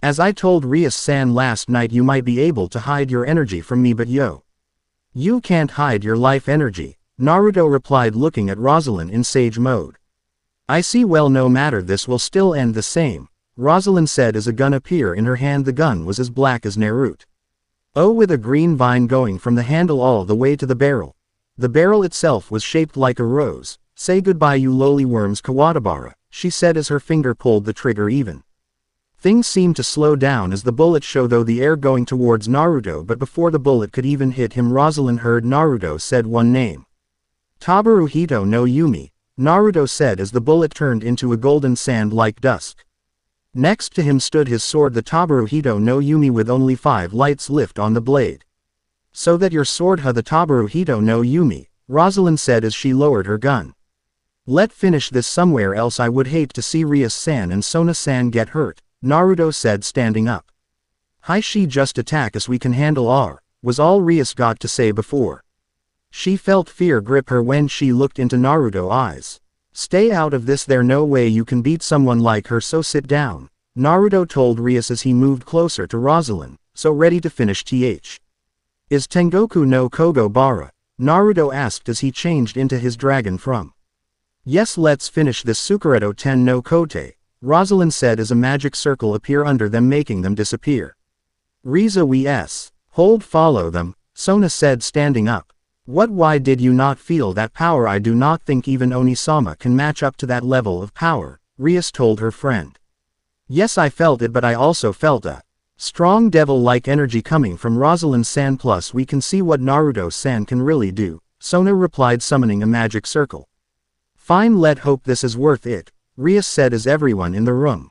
As I told Rias-san last night, you might be able to hide your energy from me, but you can't hide your life energy, Naruto replied, looking at Rosalind in sage mode. I see. Well, no matter, this will still end the same, Rosalind said as a gun appeared in her hand. The gun was as black as Naruto. Oh, with a green vine going from the handle all the way to the barrel. The barrel itself was shaped like a rose. Say goodbye you lowly worms Kawatabara, she said as her finger pulled the trigger even. Things seemed to slow down as the bullet showed through the air going towards Naruto, but before the bullet could even hit him, Rosalind heard Naruto said one name. Tabaruhito no Yumi, Naruto said as the bullet turned into a golden sand like dusk. Next to him stood his sword, the Tabaruhito no Yumi, with only 5 lights lit on the blade. So that your sword, the Tabaruhito no Yumi, Rosalind said as she lowered her gun. Let's finish this somewhere else. I would hate to see Rias-san and Sona-san get hurt, Naruto said standing up. Hi, she just attack us, we can handle our, was all Rias got to say before. She felt fear grip her when she looked into Naruto's eyes. Stay out of this, there no way you can beat someone like her, so sit down, Naruto told Rias as he moved closer to Rosalind, so ready to finish. Is Tengoku no Kogo Bara? Naruto asked as he changed into his dragon form. Yes, let's finish this. Sukureto ten no Kote, Rosalind said as a magic circle appeared under them, making them disappear. Riza we hold, follow them, Sona said standing up. What, why did you not feel that power? I do not think even Onisama can match up to that level of power, Rias told her friend. Yes, I felt it, but I also felt a strong devil-like energy coming from Rosalind-san, plus we can see what Naruto-san can really do, Sona replied, summoning a magic circle. Fine, let hope this is worth it, Rias said as everyone in the room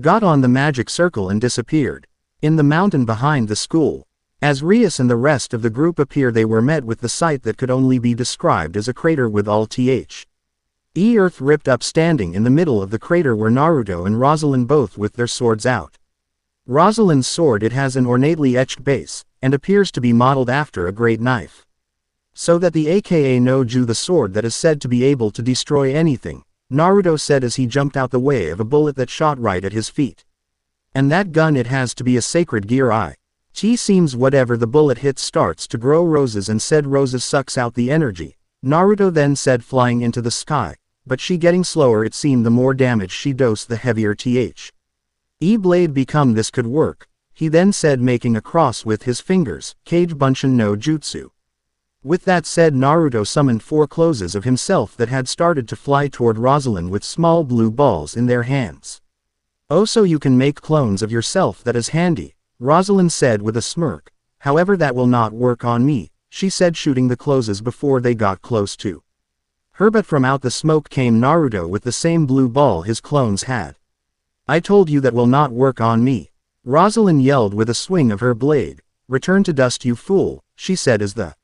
got on the magic circle and disappeared in the mountain behind the school. As Rias and the rest of the group appeared, they were met with the sight that could only be described as a crater with all earth ripped up. Standing in the middle of the crater were Naruto and Rosalind, both with their swords out. Rosalind's sword, it has an ornately etched base, and appears to be modeled after a great knife. So that the aka no Ju, the sword that is said to be able to destroy anything, Naruto said as he jumped out the way of a bullet that shot right at his feet. And that gun, it has to be a sacred gear. Seems whatever the bullet hits starts to grow roses, and said roses sucks out the energy, Naruto then said, flying into the sky, but she getting slower. It seemed the more damage she dosed, the heavier blade become. This could work, he then said, making a cross with his fingers, Kage Bunshin no Jutsu. With that said, Naruto summoned 4 closes of himself that had started to fly toward Rosalind with small blue balls in their hands. Oh, so you can make clones of yourself, that is handy, Rosalind said with a smirk. However, that will not work on me, she said, shooting the closes before they got close to her. But from out the smoke came Naruto with the same blue ball his clones had. I told you that will not work on me, Rosalind yelled with a swing of her blade. Return to dust, you fool, she said as the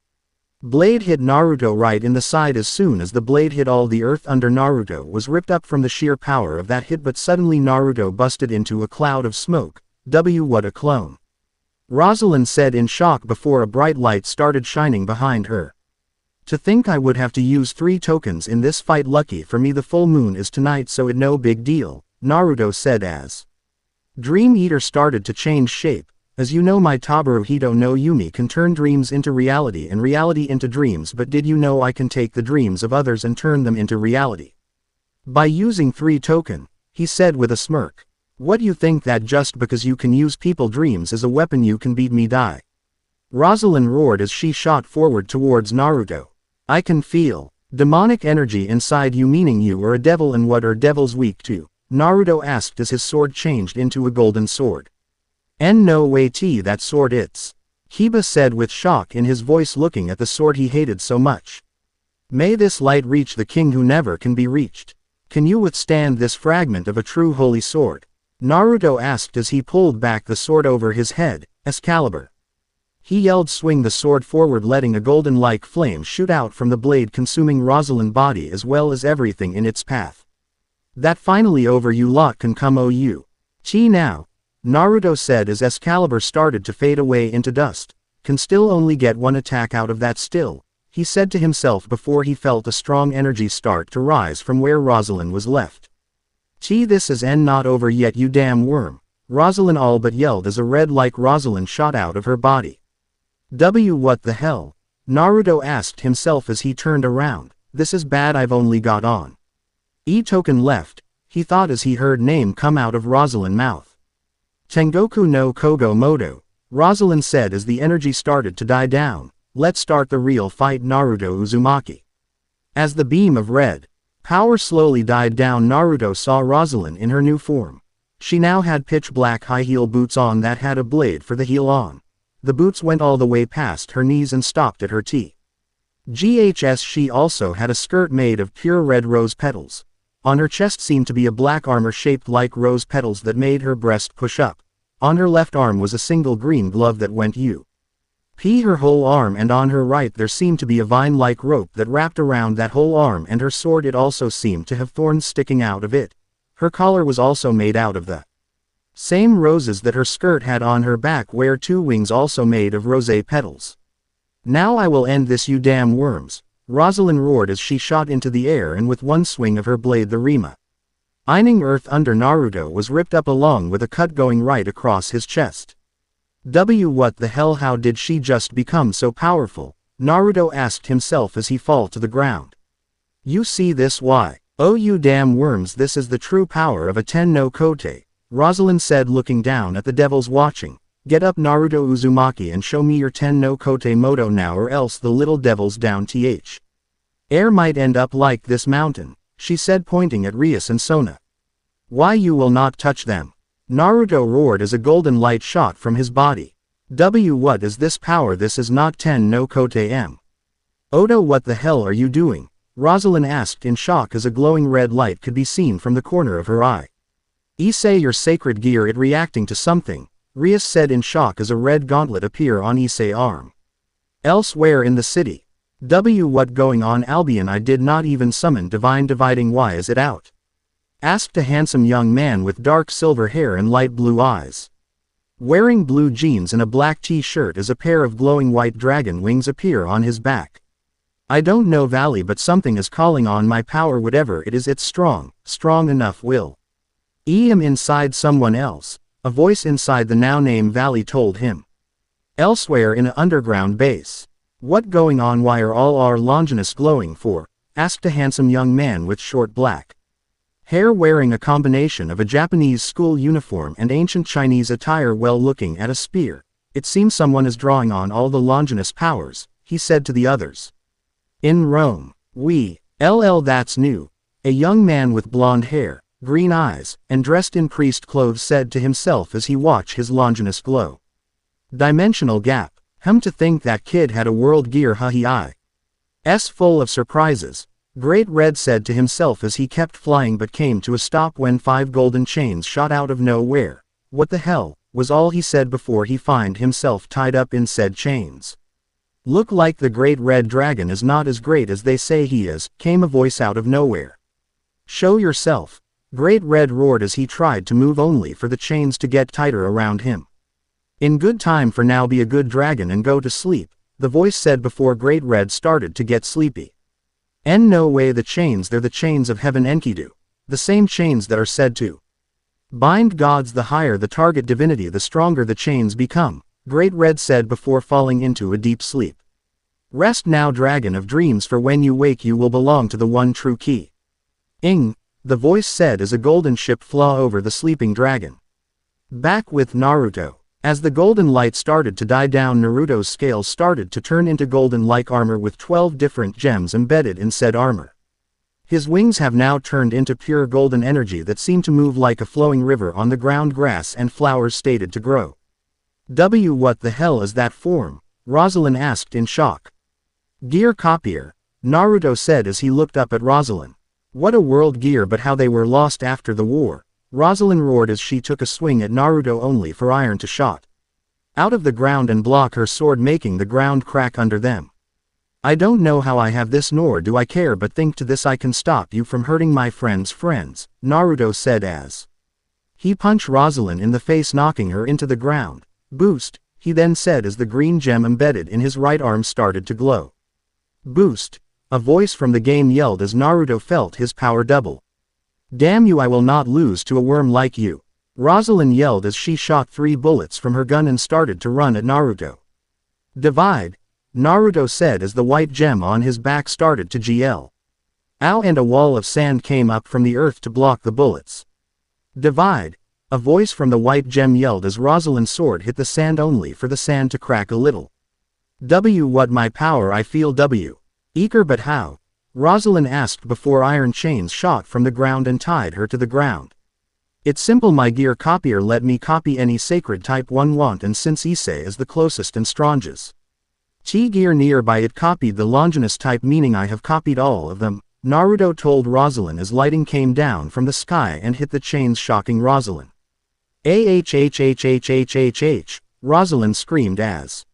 blade hit Naruto right in the side. As soon as the blade hit, all the earth under Naruto was ripped up from the sheer power of that hit, but suddenly Naruto busted into a cloud of smoke. What a clone, Rosalind said in shock before a bright light started shining behind her. To think I would have to use 3 tokens in this fight. Lucky for me the full moon is tonight, so it no big deal, Naruto said as Dream Eater started to change shape. As you know, my Tabaruhito no Yumi can turn dreams into reality and reality into dreams, but did you know I can take the dreams of others and turn them into reality? By using 3 token, he said with a smirk. What, you think that just because you can use people dreams as a weapon you can beat me? Die, Rosalind roared as she shot forward towards Naruto. I can feel demonic energy inside you, meaning you are a devil, and what are devils weak to? Naruto asked as his sword changed into a golden sword. No way, that sword it's. Kiba said with shock in his voice, looking at the sword he hated so much. May this light reach the king who never can be reached. Can you withstand this fragment of a true holy sword? Naruto asked as he pulled back the sword over his head. Excalibur, he yelled. Swing the sword forward, letting a golden-like flame shoot out from the blade, consuming Rosalind's body as well as everything in its path. That finally over, you lot can come you. Now, Naruto said as Excalibur started to fade away into dust. Can still only get 1 attack out of that still, he said to himself before he felt a strong energy start to rise from where Rosalind was left. This is not over yet, you damn worm, Rosalind all but yelled as a red like Rosalind shot out of her body. What the hell? Naruto asked himself as he turned around. This is bad, I've only got on token left, he thought as he heard name come out of Rosalind's mouth. Tengoku no Kogo Moto, Rosalind said as the energy started to die down. Let's start the real fight, Naruto Uzumaki. As the beam of red power slowly died down, Naruto saw Rosalind in her new form. She now had pitch black high heel boots on that had a blade for the heel on. The boots went all the way past her knees and stopped at her GHS. She also had a skirt made of pure red rose petals. On her chest seemed to be a black armor shaped like rose petals that made her breast push up. On her left arm was a single green glove that went her whole arm, and on her right there seemed to be a vine-like rope that wrapped around that whole arm, and her sword, it also seemed to have thorns sticking out of it. Her collar was also made out of the same roses that her skirt had on her back, where 2 wings also made of rosé petals. Now I will end this, you damn worms, Rosalind roared as she shot into the air, and with one swing of her blade the Rima ining earth under Naruto was ripped up, along with a cut going right across his chest. What the hell, how did she just become so powerful? Naruto asked himself as he fell to the ground. You see this? Why? Oh you damn worms, this is the true power of a Ten no Kote, Rosalind said, looking down at the devils watching. Get up Naruto Uzumaki and show me your Ten no Kote moto now, or else the little devils down air might end up like this mountain, she said, pointing at Rias and Sona. Why, you will not touch them, Naruto roared as a golden light shot from his body. What is this power? This is not Ten no Kote M. Oda, what the hell are you doing? Rosalind asked in shock as a glowing red light could be seen from the corner of her eye. Issei, your sacred gear, it reacting to something, Rias said in shock as a red gauntlet appeared on Issei's arm. Elsewhere in the city. What going on, Albion? I did not even summon divine dividing, why is it out? Asked a handsome young man with dark silver hair and light blue eyes. Wearing blue jeans and a black t-shirt as a pair of glowing white dragon wings appear on his back. I don't know, Valley, but something is calling on my power, whatever it is, it's strong enough, will am inside someone else, a voice inside the now named Valley told him. Elsewhere in an underground base. What going on? Why are all our Longinus glowing for? Asked a handsome young man with short black hair, wearing a combination of a Japanese school uniform and ancient Chinese attire, while looking at a spear. It seems someone is drawing on all the Longinus powers, he said to the others. In Rome. That's new. A young man with blonde hair, green eyes, and dressed in priest clothes said to himself as he watched his Longinus glow. Dimensional gap. To think that kid had a world gear, full of surprises. Great Red said to himself as he kept flying but came to a stop when 5 golden chains shot out of nowhere. What the hell, was all he said before he found himself tied up in said chains. Look like the Great Red Dragon is not as great as they say he is, came a voice out of nowhere. Show yourself, Great Red roared as he tried to move, only for the chains to get tighter around him. In good time for now, be a good dragon and go to sleep, the voice said before Great Red started to get sleepy. No way, the chains, they're the chains of heaven Enkidu. The same chains that are said to bind gods. The higher the target divinity, the stronger the chains become, Great Red said before falling into a deep sleep. Rest now, dragon of dreams, for when you wake you will belong to the one true key. The voice said as a golden ship flew over the sleeping dragon. Back with Naruto. As the golden light started to die down, Naruto's scales started to turn into golden-like armor with 12 different gems embedded in said armor. His wings have now turned into pure golden energy that seemed to move like a flowing river on the ground. Grass and flowers stated to grow. What the hell is that form? Rosalind asked in shock. Gear copier, Naruto said as he looked up at Rosalind. What a world gear, but how they were lost after the war. Rosalind roared as she took a swing at Naruto, only for iron to shot out of the ground and block her sword, making the ground crack under them. I don't know how I have this, nor do I care, but think to this I can stop you from hurting my friends, Naruto said as he punched Rosalind in the face, knocking her into the ground. Boost, he then said as the green gem embedded in his right arm started to glow. Boost, a voice from the game yelled as Naruto felt his power double. Damn you, I will not lose to a worm like you, Rosalind yelled as she shot 3 bullets from her gun and started to run at Naruto. Divide, Naruto said as the white gem on his back started to gl. Ow, and a wall of sand came up from the earth to block the bullets. Divide, A voice from the white gem yelled as Rosalind's sword hit the sand only for the sand to crack a little. What my power I feel Eager but how? Rosalind asked before iron chains shot from the ground and tied her to the ground. It's simple my gear copier let me copy any sacred type one want and since Ise is the closest and strongest. Gear nearby it copied the Longinus type meaning I have copied all of them, Naruto told Rosalind as lighting came down from the sky and hit the chains shocking Rosalind. Rosalind screamed as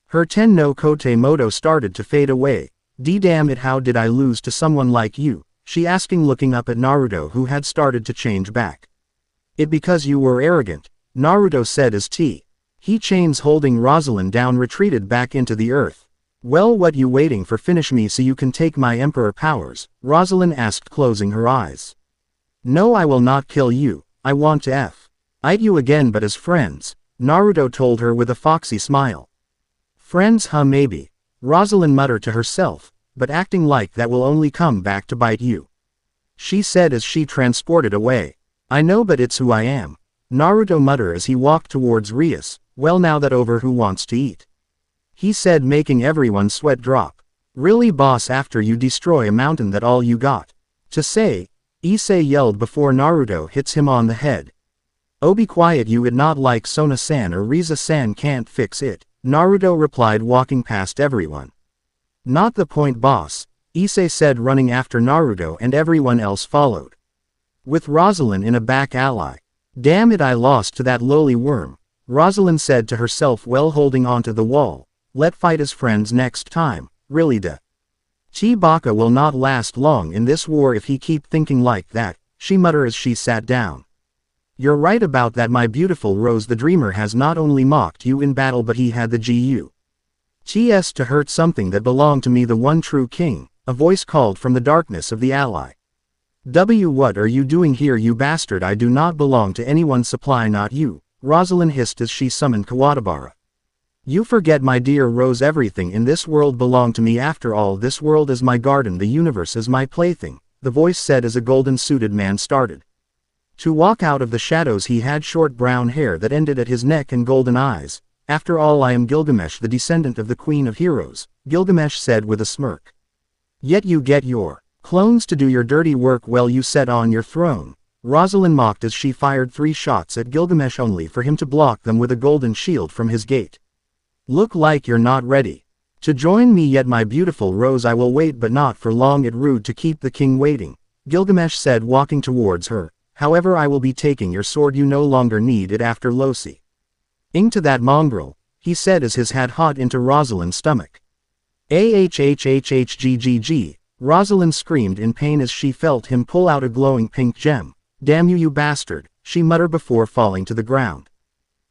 her ten no kote moto started to fade away. Damn it how did I lose to someone like you, she asking looking up at Naruto who had started to change back. It because you were arrogant, Naruto said as he chains holding Rosalind down retreated back into the earth. Well what you waiting for finish me so you can take my emperor powers, Rosalind asked closing her eyes. No I will not kill you, I want to fight you again but as friends, Naruto told her with a foxy smile. Friends huh maybe, Rosalind muttered to herself, but acting like that will only come back to bite you. She said as she transported away. I know but it's who I am, Naruto muttered as he walked towards Rias, well now that over who wants to eat. He said making everyone's sweat drop. Really boss after you destroy a mountain that all you got to say, Ise yelled before Naruto hits him on the head. Oh be quiet you it not like Sona-san or Riza-san can't fix it, Naruto replied walking past everyone. Not the point boss, Ise said running after Naruto and everyone else followed. With Rosalind in a back ally. Damn it I lost to that lowly worm, Rosalind said to herself while holding onto the wall. Let fight as friends next time, really da. Chibaka will not last long in this war if he keep thinking like that, she muttered as she sat down. You're right about that my beautiful Rose the Dreamer has not only mocked you in battle but he had the GUTS to hurt something that belonged to me the one true king, a voice called from the darkness of the ally. What are you doing here you bastard I do not belong to anyone supply not you, Rosalind hissed as she summoned Kawatabara. You forget my dear Rose everything in this world belonged to me after all this world is my garden the universe is my plaything, the voice said as a golden-suited man started to walk out of the shadows he had short brown hair that ended at his neck and golden eyes. After all I am Gilgamesh the descendant of the Queen of Heroes, Gilgamesh said with a smirk. Yet you get your clones to do your dirty work while you sat on your throne, Rosalind mocked as she fired 3 shots at Gilgamesh only for him to block them with a golden shield from his gate. Look like you're not ready to join me yet my beautiful Rose I will wait but not for long it rude to keep the king waiting, Gilgamesh said walking towards her, however I will be taking your sword you no longer need it after Losi. To that mongrel, he said as his head hot into Rosalind's stomach. Ahhhhhgggg, Rosalind screamed in pain as she felt him pull out a glowing pink gem. Damn you bastard, she muttered before falling to the ground.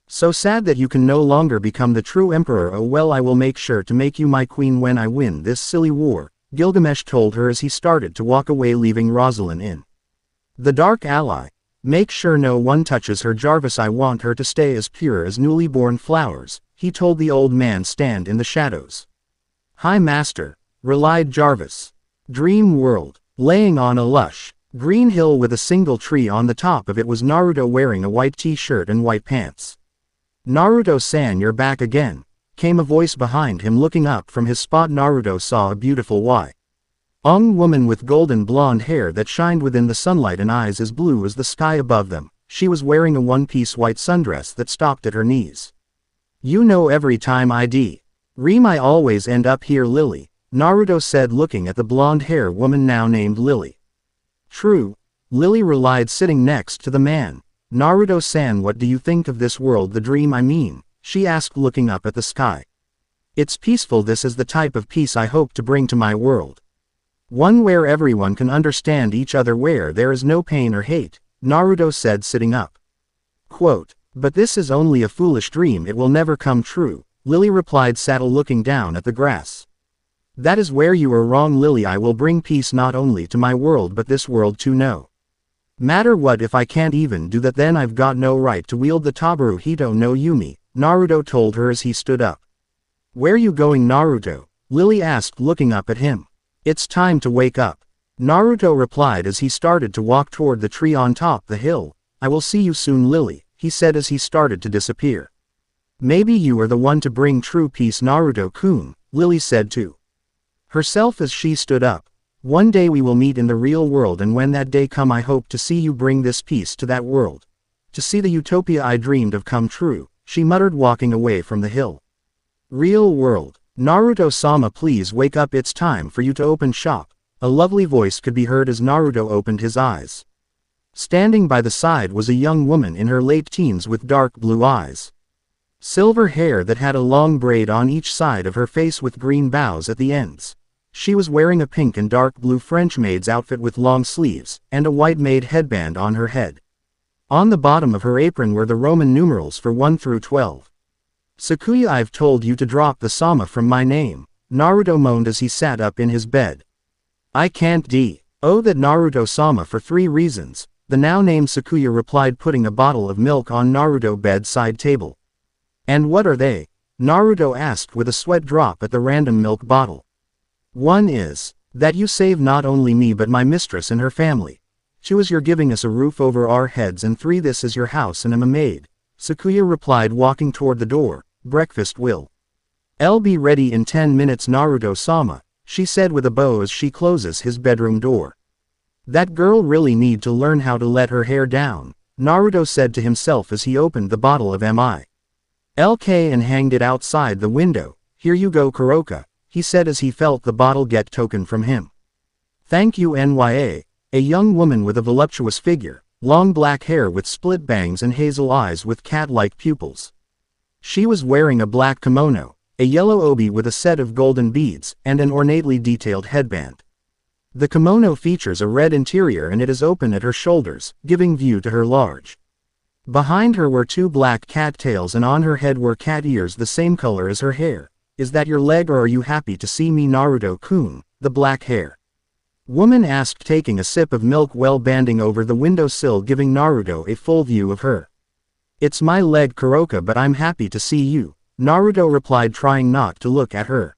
So sad that you can no longer become the true emperor oh well I will make sure to make you my queen when I win this silly war, Gilgamesh told her as he started to walk away leaving Rosalind in the dark ally. Make sure no one touches her Jarvis I want her to stay as pure as newly born flowers, he told the old man stand in the shadows. Hi master, relied Jarvis. Dream world, laying on a lush green hill with a single tree on the top of it was Naruto wearing a white t-shirt and white pants. Naruto-san you're back again, came a voice behind him looking up from his spot Naruto saw a beautiful young woman with golden blonde hair that shined within the sunlight and eyes as blue as the sky above them. She was wearing a one-piece white sundress that stopped at her knees. You know every time I always end up here Lily, Naruto said looking at the blonde-hair woman now named Lily. True, Lily relied sitting next to the man. Naruto-san what do you think of this world the dream I mean, she asked looking up at the sky. It's peaceful this is the type of peace I hope to bring to my world. One where everyone can understand each other where there is no pain or hate, Naruto said sitting up. Quote, but this is only a foolish dream it will never come true, Lily replied saddle looking down at the grass. That is where you are wrong Lily I will bring peace not only to my world but this world too no matter what if I can't even do that then I've got no right to wield the Tabaru Hito no Yumi, Naruto told her as he stood up. Where you going Naruto? Lily asked looking up at him. It's time to wake up, Naruto replied as he started to walk toward the tree on top the hill. I will see you soon, Lily, he said as he started to disappear. Maybe you are the one to bring true peace, Naruto-kun, Lily said to herself as she stood up. One day we will meet in the real world, and when that day come I hope to see you bring this peace to that world. To see the utopia I dreamed of come true, she muttered, walking away from the hill. Real world. Naruto-sama, please wake up, it's time for you to open shop. A lovely voice could be heard as Naruto opened his eyes. Standing by the side was a young woman in her late teens with dark blue eyes. Silver hair that had a long braid on each side of her face with green bows at the ends. She was wearing a pink and dark blue French maid's outfit with long sleeves, and a white maid headband on her head. On the bottom of her apron were the Roman numerals for 1 through 12. Sakuya, I've told you to drop the sama from my name, Naruto moaned as he sat up in his bed. I can't owe that Naruto-sama for 3 reasons, the now named Sakuya replied, putting a bottle of milk on Naruto's bedside table. And what are they? Naruto asked with a sweat drop at the random milk bottle. One is that you save not only me but my mistress and her family. 2 is you're giving us a roof over our heads, and 3 this is your house and I'm a maid, Sakuya replied, walking toward the door. Breakfast will be ready in 10 minutes, Naruto-sama, she said with a bow as she closes his bedroom door. That girl really need to learn how to let her hair down, Naruto said to himself as he opened the bottle of milk and hanged it outside the window. Here you go, Kuroka, he said as he felt the bottle get taken from him. Thank you, Nya. A young woman with a voluptuous figure, long black hair with split bangs and hazel eyes with cat-like pupils. She was wearing a black kimono, a yellow obi with a set of golden beads, and an ornately detailed headband. The kimono features a red interior and it is open at her shoulders, giving view to her large. Behind her were 2 black cat tails and on her head were cat ears the same color as her hair. Is that your leg, or are you happy to see me, Naruto-kun? The black hair woman asked, taking a sip of milk while bending over the windowsill, giving Naruto a full view of her. It's my leg, Kuroka, but I'm happy to see you, Naruto replied, trying not to look at her.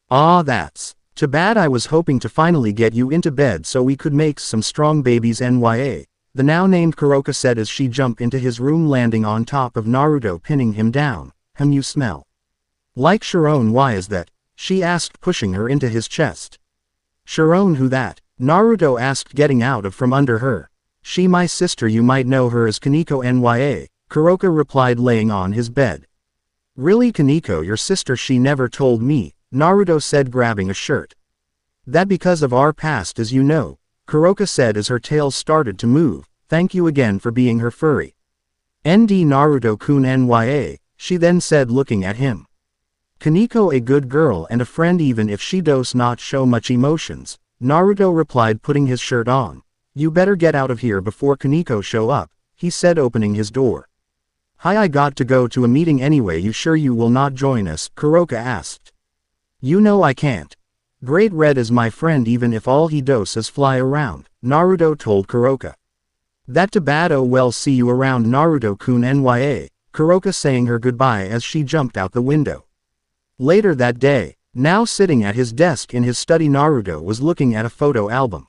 Ah, that's too bad. I was hoping to finally get you into bed so we could make some strong babies, Nya. The now named Kuroka said as she jumped into his room, landing on top of Naruto, pinning him down. You smell like Sharon. Why is that? She asked, pushing her into his chest. Sharon, who that? Naruto asked, getting out of from under her. She my sister, you might know her as Kaneko, Nya, Kuroka replied, laying on his bed. Really, Kaneko, your sister? She never told me, Naruto said, grabbing a shirt. That because of our past, as you know, Kuroka said as her tail started to move. Thank you again for being her furry. ND Naruto-kun, Nya, she then said, looking at him. Kaneko a good girl and a friend even if she does not show much emotions, Naruto replied, putting his shirt on. You better get out of here before Kaneko show up, he said, opening his door. Hi, I got to go to a meeting anyway. You sure you will not join us? Kuroka asked. You know I can't. Great Red is my friend even if all he does is fly around, Naruto told Kuroka. That too bad. Oh well, see you around, Naruto-kun, Nya, Kuroka saying her goodbye as she jumped out the window. Later that day, now sitting at his desk in his study, Naruto was looking at a photo album.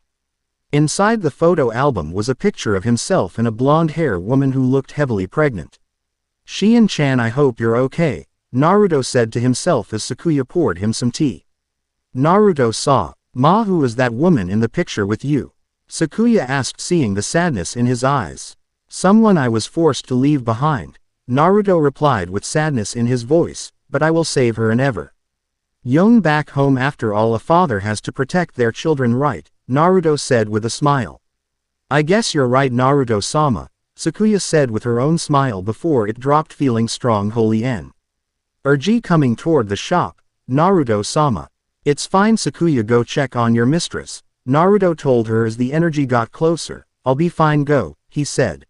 Inside the photo album was a picture of himself and a blonde-haired woman who looked heavily pregnant. Shion-chan, I hope you're okay, Naruto said to himself as Sakuya poured him some tea. Naruto saw, Ma, who is that woman in the picture with you? Sakuya asked, seeing the sadness in his eyes. Someone I was forced to leave behind, Naruto replied with sadness in his voice, but I will save her and ever. Young back home, after all a father has to protect their children, right? Naruto said with a smile. I guess you're right, Naruto-sama, Sakuya said with her own smile before it dropped, feeling strong. Holy N. Urgi coming toward the shop, Naruto-sama. It's fine, Sakuya, go check on your mistress, Naruto told her as the energy got closer. I'll be fine, go, he said.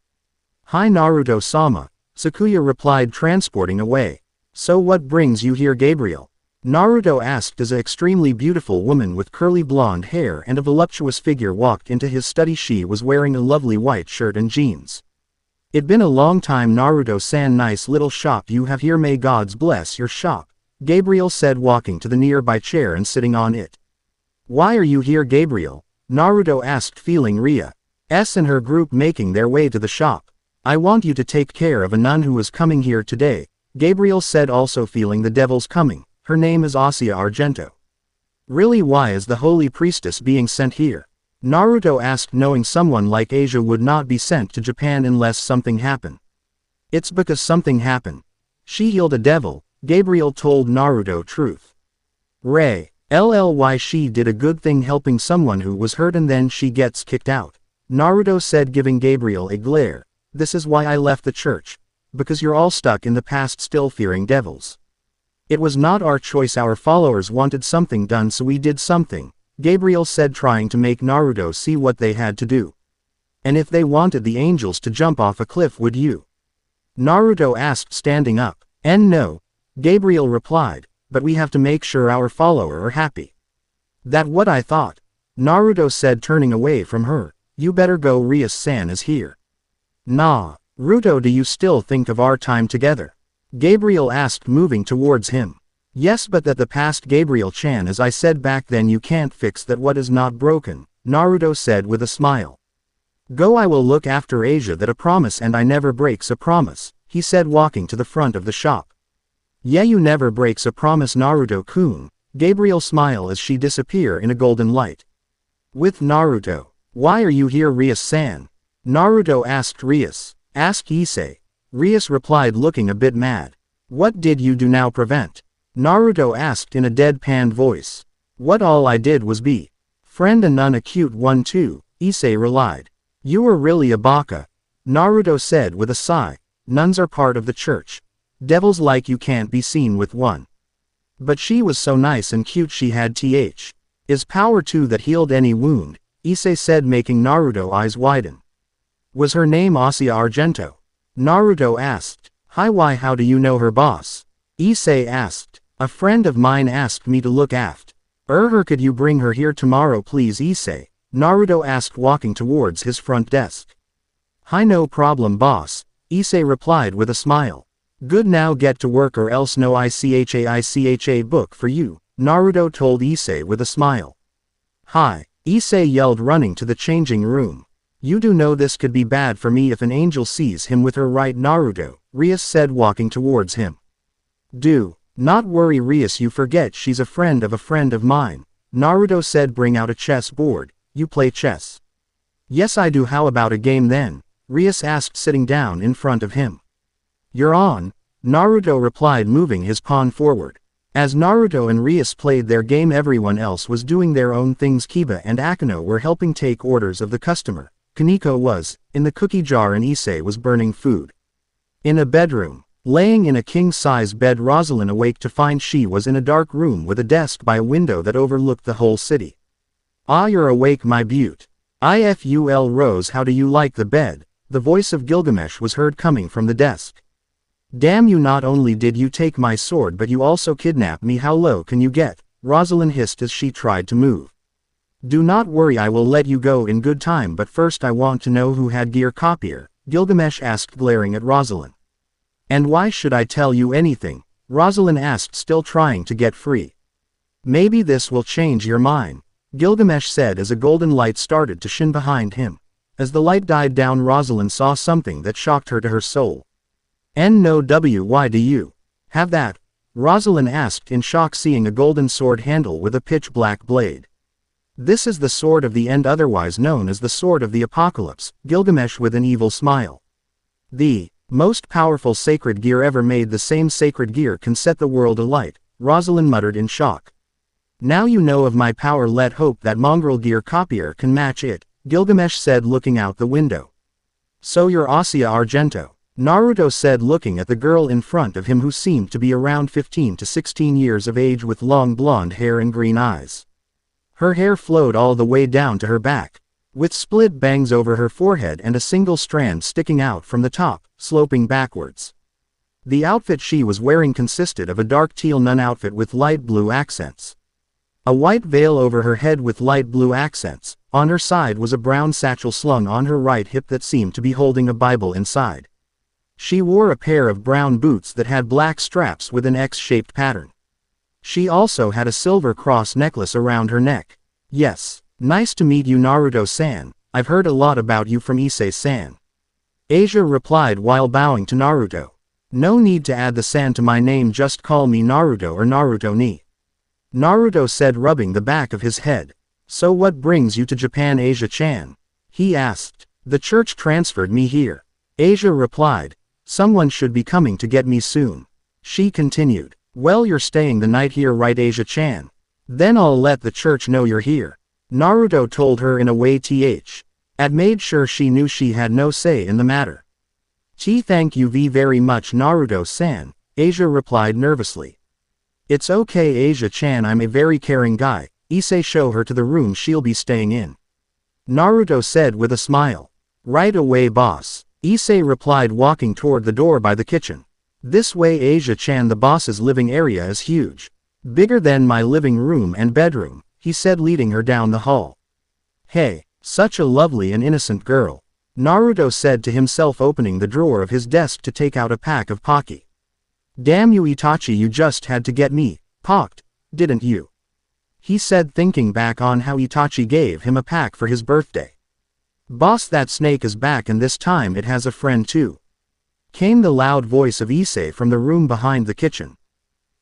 Hi, Naruto-sama, Sakuya replied, transporting away. So what brings you here, Gabriel? Naruto asked as an extremely beautiful woman with curly blonde hair and a voluptuous figure walked into his study. She was wearing a lovely white shirt and jeans. It been a long time, Naruto-san. Nice little shop you have here. May gods bless your shop, Gabriel said, walking to the nearby chair and sitting on it. Why are you here, Gabriel? Naruto asked, feeling Ria S and her group making their way to the shop. I want you to take care of a nun who is coming here today, Gabriel said, also feeling the devil's coming. Her name is Asia Argento. Really, why is the holy priestess being sent here? Naruto asked, knowing someone like Asia would not be sent to Japan unless something happened. It's because something happened. She healed a devil, Gabriel told Naruto truth. She did a good thing helping someone who was hurt and then she gets kicked out, Naruto said, giving Gabriel a glare. This is why I left the church. Because you're all stuck in the past still fearing devils. It was not our choice, our followers wanted something done so we did something, Gabriel said, trying to make Naruto see what they had to do. And if they wanted the angels to jump off a cliff, would you? Naruto asked, standing up. And no, Gabriel replied, but we have to make sure our follower are happy. That what I thought, Naruto said, turning away from her. You better go, Rias-san is here. Nah, Ruto, do you still think of our time together? Gabriel asked, moving towards him. Yes, but that the past, Gabriel-chan, as I said back then, you can't fix that what is not broken, Naruto said with a smile. Go, I will look after Asia, that a promise and I never breaks a promise, he said, walking to the front of the shop. Yeah, you never breaks a promise, Naruto-kun, Gabriel smiled as she disappear in a golden light. With Naruto. Why are you here, Rias-san? Naruto asked. Rias, ask Issei. Rias replied, looking a bit mad. What did you do now, prevent? Naruto asked in a deadpan voice. What all I did was be friend and nun, a cute one too, Issei relied. You were really a baka, Naruto said with a sigh. Nuns are part of the church. Devils like you can't be seen with one. But she was so nice and cute, she had is power too that healed any wound, Issei said, making Naruto eyes widen. Was her name Asia Argento? Naruto asked. Hi, why, how do you know her, boss? Issei asked. A friend of mine asked me to look aft. Her, could you bring her here tomorrow please, Issei? Naruto asked, walking towards his front desk. Hi, no problem, boss, Issei replied with a smile. Good, now get to work or else no ICHA book for you, Naruto told Issei with a smile. Hi, Issei yelled, running to the changing room. You do know this could be bad for me if an angel sees him with her, right, Naruto? Rias said, walking towards him. Do not worry, Rias, you forget she's a friend of mine, Naruto said. Bring out a chess board. You play chess? Yes I do. How about a game then? Rias asked, sitting down in front of him. You're on, Naruto replied, moving his pawn forward. As Naruto and Rias played their game, everyone else was doing their own things. Kiba and Akino were helping take orders of the customer. Kaneko was in the cookie jar and Issei was burning food. In a bedroom, laying in a king-size bed, Rosalind awake to find she was in a dark room with a desk by a window that overlooked the whole city. Ah, you're awake, my beaut. Iful Rose, how do you like the bed? The voice of Gilgamesh was heard coming from the desk. Damn you, not only did you take my sword but you also kidnapped me. How low can you get? Rosalind hissed as she tried to move. Do not worry, I will let you go in good time, but first I want to know who had gear copier, Gilgamesh asked, glaring at Rosalind. And why should I tell you anything? Rosalind asked, still trying to get free. Maybe this will change your mind, Gilgamesh said as a golden light started to shine behind him. As the light died down, Rosalind saw something that shocked her to her soul. Why do you have that? Rosalind asked in shock, seeing a golden sword handle with a pitch-black blade. This is the sword of the end, otherwise known as the sword of the apocalypse, Gilgamesh with an evil smile. The most powerful sacred gear ever made. The same sacred gear can set the world alight, Rosalind muttered in shock. Now you know of my power, let hope that mongrel gear copier can match it, Gilgamesh said, looking out the window. So you're Asia Argento, Naruto said, looking at the girl in front of him, who seemed to be around 15 to 16 years of age, with long blonde hair and green eyes. Her hair flowed all the way down to her back, with split bangs over her forehead and a single strand sticking out from the top, sloping backwards. The outfit she was wearing consisted of a dark teal nun outfit with light blue accents. A white veil over her head with light blue accents. On her side was a brown satchel slung on her right hip that seemed to be holding a Bible inside. She wore a pair of brown boots that had black straps with an X-shaped pattern. She also had a silver cross necklace around her neck. Yes, nice to meet you, Naruto-san. I've heard a lot about you from Issei-san. Asia replied while bowing to Naruto. No need to add the san to my name, just call me Naruto or Naruto ni. Naruto said, rubbing the back of his head. So what brings you to Japan, Asia-chan? He asked. The church transferred me here. Asia replied. Someone should be coming to get me soon. She continued. Well, you're staying the night here, right, Asia-chan? Then I'll let the church know you're here. Naruto told her in a way that made sure she knew she had no say in the matter. Thank you very much, Naruto-san, Asia replied nervously. It's okay, Asia-chan, I'm a very caring guy. Issei, show her to the room she'll be staying in. Naruto said with a smile. Right away, boss. Issei replied, walking toward the door by the kitchen. This way, Asia-chan, the boss's living area is huge. Bigger than my living room and bedroom, he said, leading her down the hall. Hey, such a lovely and innocent girl. Naruto said to himself, opening the drawer of his desk to take out a pack of Pocky. Damn you, Itachi, you just had to get me pocked, didn't you? He said, thinking back on how Itachi gave him a pack for his birthday. Boss, that snake is back, and this time it has a friend too. Came the loud voice of Issei from the room behind the kitchen.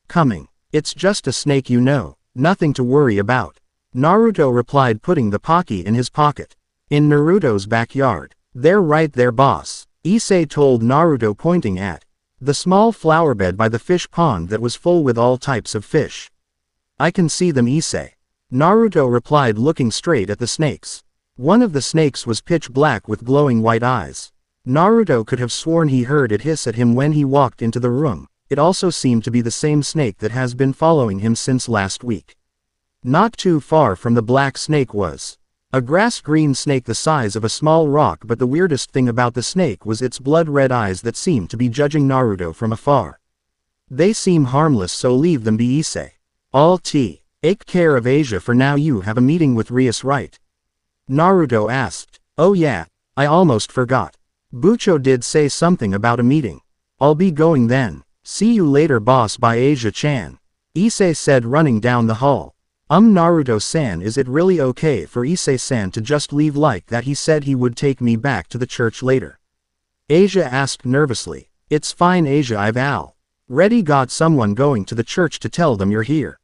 Coming. It's just a snake, you know, nothing to worry about. Naruto replied, putting the Pocky in his pocket. In Naruto's backyard. They're right there, boss. Issei told Naruto, pointing at the small flower bed by the fish pond that was full with all types of fish. I can see them, Issei. Naruto replied, looking straight at the snakes. One of the snakes was pitch black with glowing white eyes. Naruto could have sworn he heard it hiss at him when he walked into the room. It also seemed to be the same snake that has been following him since last week. Not too far from the black snake was a grass-green snake the size of a small rock, but the weirdest thing about the snake was its blood-red eyes that seemed to be judging Naruto from afar. They seem harmless, so leave them be, Issei. All take care of Asia for now. You have a meeting with Rias, right? Naruto asked. Oh yeah, I almost forgot. Bucho did say something about a meeting. I'll be going then. See you later, boss. Bye, Asia-chan. Issei said, running down the hall. Naruto-san, is it really okay for Issei-san to just leave like that? He said he would take me back to the church later. Asia asked nervously. It's fine, Asia, I've already got someone going to the church to tell them you're here.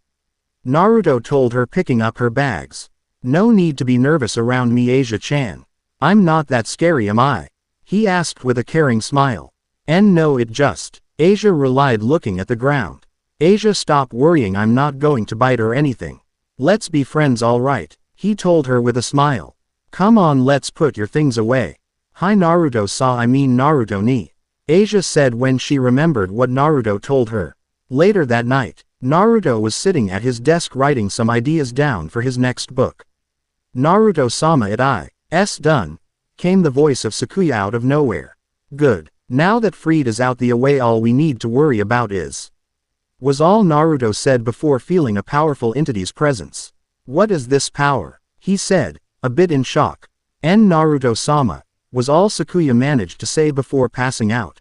Naruto told her, picking up her bags. No need to be nervous around me, Asia-chan. I'm not that scary, am I? He asked with a caring smile. And no, it just. Asia relied, looking at the ground. Asia, stop worrying, I'm not going to bite or anything. Let's be friends, alright? He told her with a smile. Come on, let's put your things away. Hi Naruto ni. Asia said when she remembered what Naruto told her. Later that night, Naruto was sitting at his desk writing some ideas down for his next book. Naruto-sama, it's done, came the voice of Sakuya out of nowhere. Good. Now that Freed is out the away, all we need to worry about was all Naruto said before feeling a powerful entity's presence. What is this power? He said, a bit in shock. And Naruto-sama, was all Sakuya managed to say before passing out.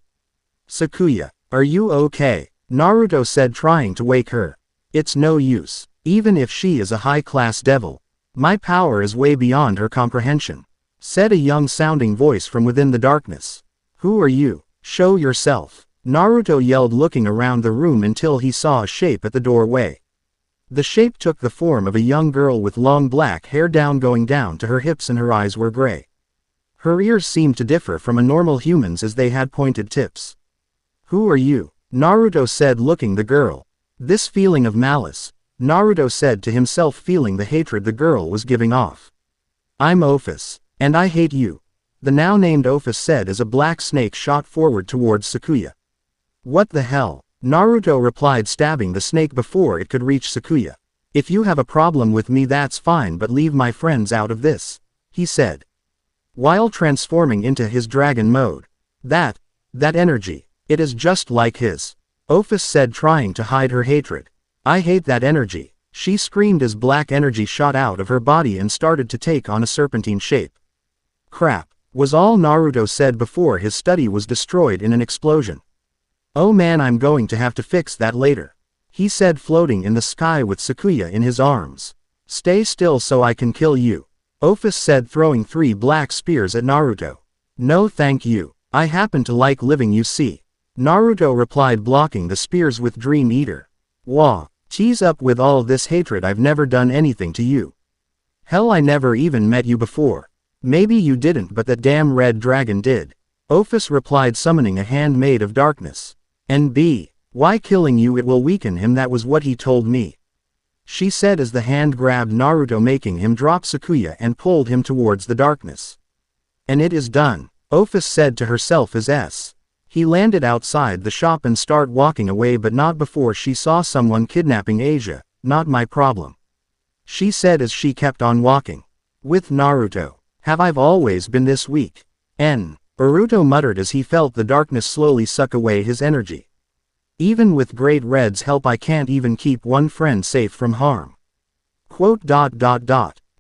Sakuya, are you okay? Naruto said, trying to wake her. It's no use. Even if she is a high-class devil, my power is way beyond her comprehension, said a young-sounding voice from within the darkness. Who are you? Show yourself. Naruto yelled, looking around the room until he saw a shape at the doorway. The shape took the form of a young girl with long black hair going down to her hips, and her eyes were gray. Her ears seemed to differ from a normal human's as they had pointed tips. Who are you? Naruto said, looking the girl. This feeling of malice, Naruto said to himself, feeling the hatred the girl was giving off. I'm Ophis, and I hate you. The now named Ophis said as a black snake shot forward towards Sakuya. What the hell? Naruto replied, stabbing the snake before it could reach Sakuya. If you have a problem with me, that's fine, but leave my friends out of this, he said, while transforming into his dragon mode. That energy, it is just like his, Ophis said, trying to hide her hatred. I hate that energy, she screamed as black energy shot out of her body and started to take on a serpentine shape. Crap, was all Naruto said before his study was destroyed in an explosion. Oh man, I'm going to have to fix that later, he said, floating in the sky with Sakuya in his arms. Stay still so I can kill you, Ophis said, throwing 3 black spears at Naruto. No thank you. I happen to like living, you see. Naruto replied, blocking the spears with Dream Eater. Wah, tease up with all this hatred. I've never done anything to you. Hell, I never even met you before. Maybe you didn't, but that damn red dragon did. Ophis replied, summoning a hand made of darkness. NB, why killing you? It will weaken him. That was what he told me. She said as the hand grabbed Naruto, making him drop Sakuya and pulled him towards the darkness. And it is done, Ophis said to herself as he landed outside the shop and started walking away, but not before she saw someone kidnapping Asia. Not my problem, she said as she kept on walking. With Naruto. Have I always been this weak? Naruto muttered as he felt the darkness slowly suck away his energy. Even with Great Red's help, I can't even keep one friend safe from harm.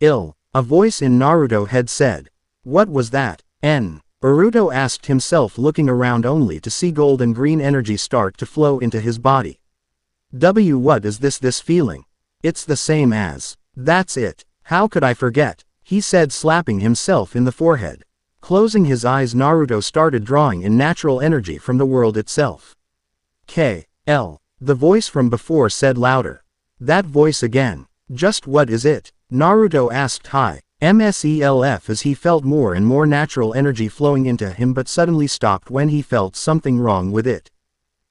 Ill, a voice in Naruto's head said. What was that? Naruto asked himself, looking around only to see gold and green energy start to flow into his body. What is this feeling? It's the same as. That's it. How could I forget? He said, slapping himself in the forehead. Closing his eyes, Naruto started drawing in natural energy from the world itself. KL, the voice from before said louder. That voice again. Just what is it? Naruto asked high. MSELF as he felt more and more natural energy flowing into him, but suddenly stopped when he felt something wrong with it.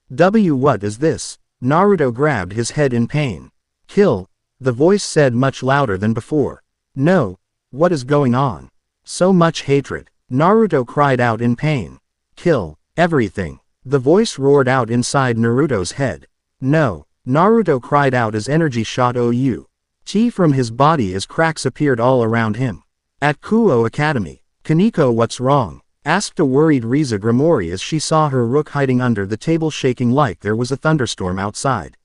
What is this? Naruto grabbed his head in pain. Kill, the voice said much louder than before. No, what is going on? So much hatred. Naruto cried out in pain. Kill everything, the voice roared out inside Naruto's head. No, Naruto cried out as energy shot out from his body as cracks appeared all around him. At Kuo Academy, Kaneko, what's wrong? Asked a worried Riza Grimori as she saw her rook hiding under the table, shaking like there was a thunderstorm outside.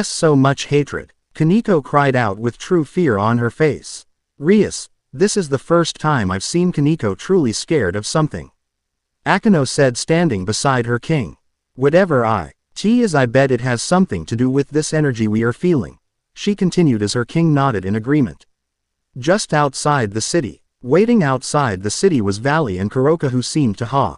So much hatred, Kaneko cried out with true fear on her face. Rias, this is the first time I've seen Kaneko truly scared of something. Akano said, standing beside her king. Whatever is, I bet it has something to do with this energy we are feeling, she continued as her king nodded in agreement. Just outside the city, waiting outside the city was Valley and Kuroka, who seemed to have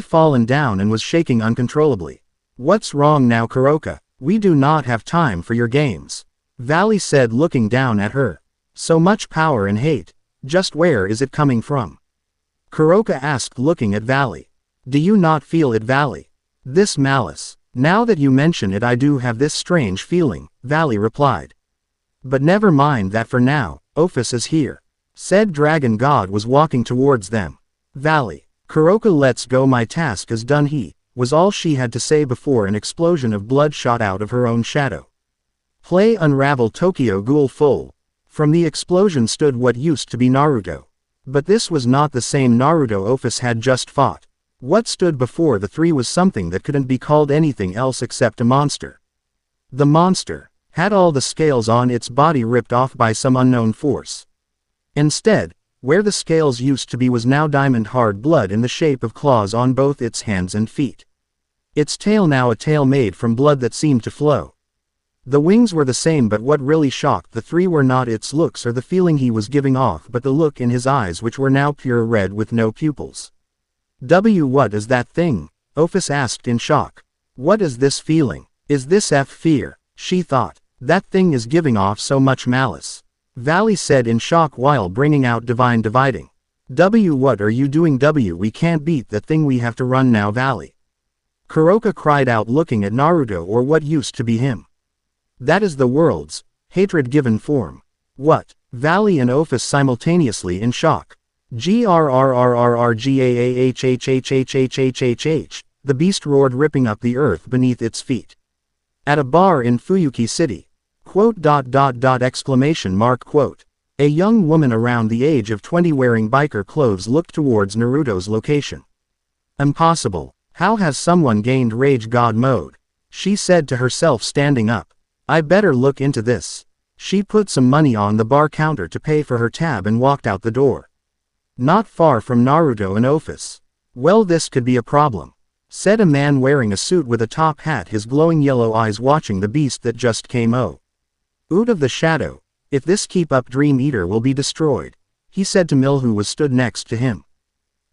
fallen down and was shaking uncontrollably. What's wrong now, Kuroka? We do not have time for your games, Valley said, looking down at her. So much power and hate, just where is it coming from? Kuroka asked, looking at Valley. Do you not feel it, Valley? This malice. Now that you mention it, I do have this strange feeling, Valley replied. But never mind that for now, Ophis is here. Said Dragon God was walking towards them. Valley. Kuroka, let's go, my task is done, was all she had to say before an explosion of blood shot out of her own shadow. Play Unravel Tokyo Ghoul Full. From the explosion stood what used to be Naruto. But this was not the same Naruto Ophis had just fought. What stood before the three was something that couldn't be called anything else except a monster. The monster had all the scales on its body ripped off by some unknown force. Instead, where the scales used to be was now diamond hard blood in the shape of claws on both its hands and feet. Its tail now a tail made from blood that seemed to flow. The wings were the same, but what really shocked the three were not its looks or the feeling he was giving off, but the look in his eyes, which were now pure red with no pupils. What is that thing? Ophis asked in shock. What is this feeling? Is this fear? She thought. That thing is giving off so much malice. Valley said in shock while bringing out Divine Dividing. What are you doing? We can't beat that thing, we have to run now, Valley. Kuroka cried out, looking at Naruto, or what used to be him. That is the world's hatred given form. What? Valley and Ophis simultaneously in shock. GRRRRGAAHHHHHHHH, the beast roared, ripping up the earth beneath its feet. At a bar in Fuyuki City. Exclamation mark. A young woman around the age of 20 wearing biker clothes looked towards Naruto's location. Impossible. How has someone gained Rage God mode? She said to herself, standing up. I better look into this. She put some money on the bar counter to pay for her tab and walked out the door. Not far from Naruto and Ophis. Well, this could be a problem, said a man wearing a suit with a top hat, his glowing yellow eyes watching the beast that just came out of the shadow. If this keep up, Dream Eater will be destroyed, he said to Mill, who was stood next to him.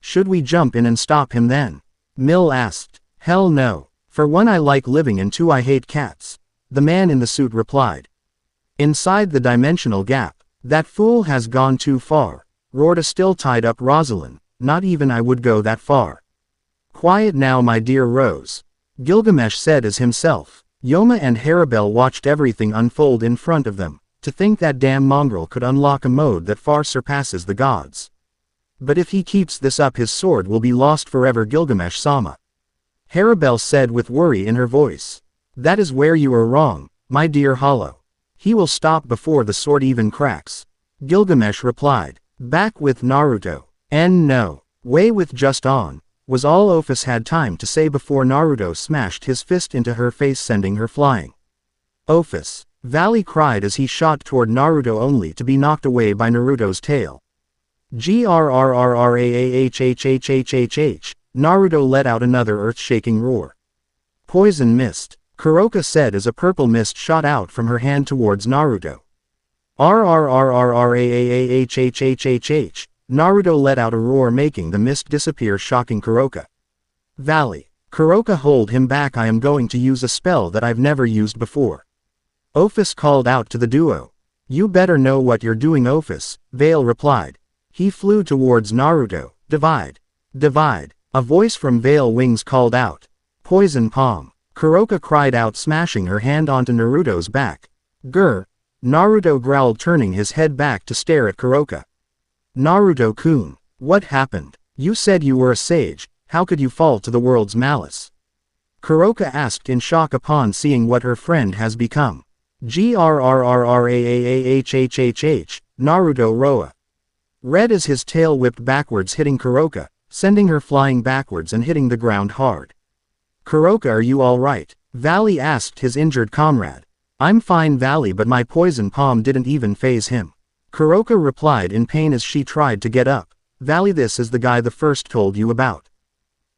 Should we jump in and stop him then? Mill asked. Hell no. For one, I like living, and two, I hate cats. The man in the suit replied. Inside the dimensional gap. That fool has gone too far, roared a still tied up Rosalind. Not even I would go that far. Quiet now, my dear Rose, Gilgamesh said as himself. Yoma and Harabel watched everything unfold in front of them. To think that damn mongrel could unlock a mode that far surpasses the gods. But if he keeps this up, his sword will be lost forever, Gilgamesh-sama. Harabel said with worry in her voice. That is where you are wrong, my dear Hollow. He will stop before the sword even cracks. Gilgamesh replied. Back with Naruto. And no. Way with just on, was all Ophis had time to say before Naruto smashed his fist into her face, sending her flying. Ophis. Valley cried as he shot toward Naruto, only to be knocked away by Naruto's tail. Grrrrrrahhhhhhh. Naruto let out another earth-shaking roar. Poison mist, Kuroka said as a purple mist shot out from her hand towards Naruto. Rrrrrrahhhhhh. Naruto let out a roar, making the mist disappear, shocking Kuroka. Valley. Kuroka, hold him back, I am going to use a spell that I've never used before. Ophis called out to the duo. You better know what you're doing, Ophis, Vale replied. He flew towards Naruto. Divide. Divide. A voice from Vale Wings called out. Poison palm. Kuroka cried out, smashing her hand onto Naruto's back. Grr. Naruto growled, turning his head back to stare at Kuroka. Naruto-kun, what happened? You said you were a sage, how could you fall to the world's malice? Kuroka asked in shock upon seeing what her friend has become. Grrrrrrahhhhh. Naruto Roa. Red as his tail whipped backwards, hitting Kuroka, sending her flying backwards and hitting the ground hard. Kuroka, are you alright? Valley asked his injured comrade. I'm fine, Valley, but my poison palm didn't even faze him. Kuroka replied in pain as she tried to get up. Valley, this is the guy the first told you about.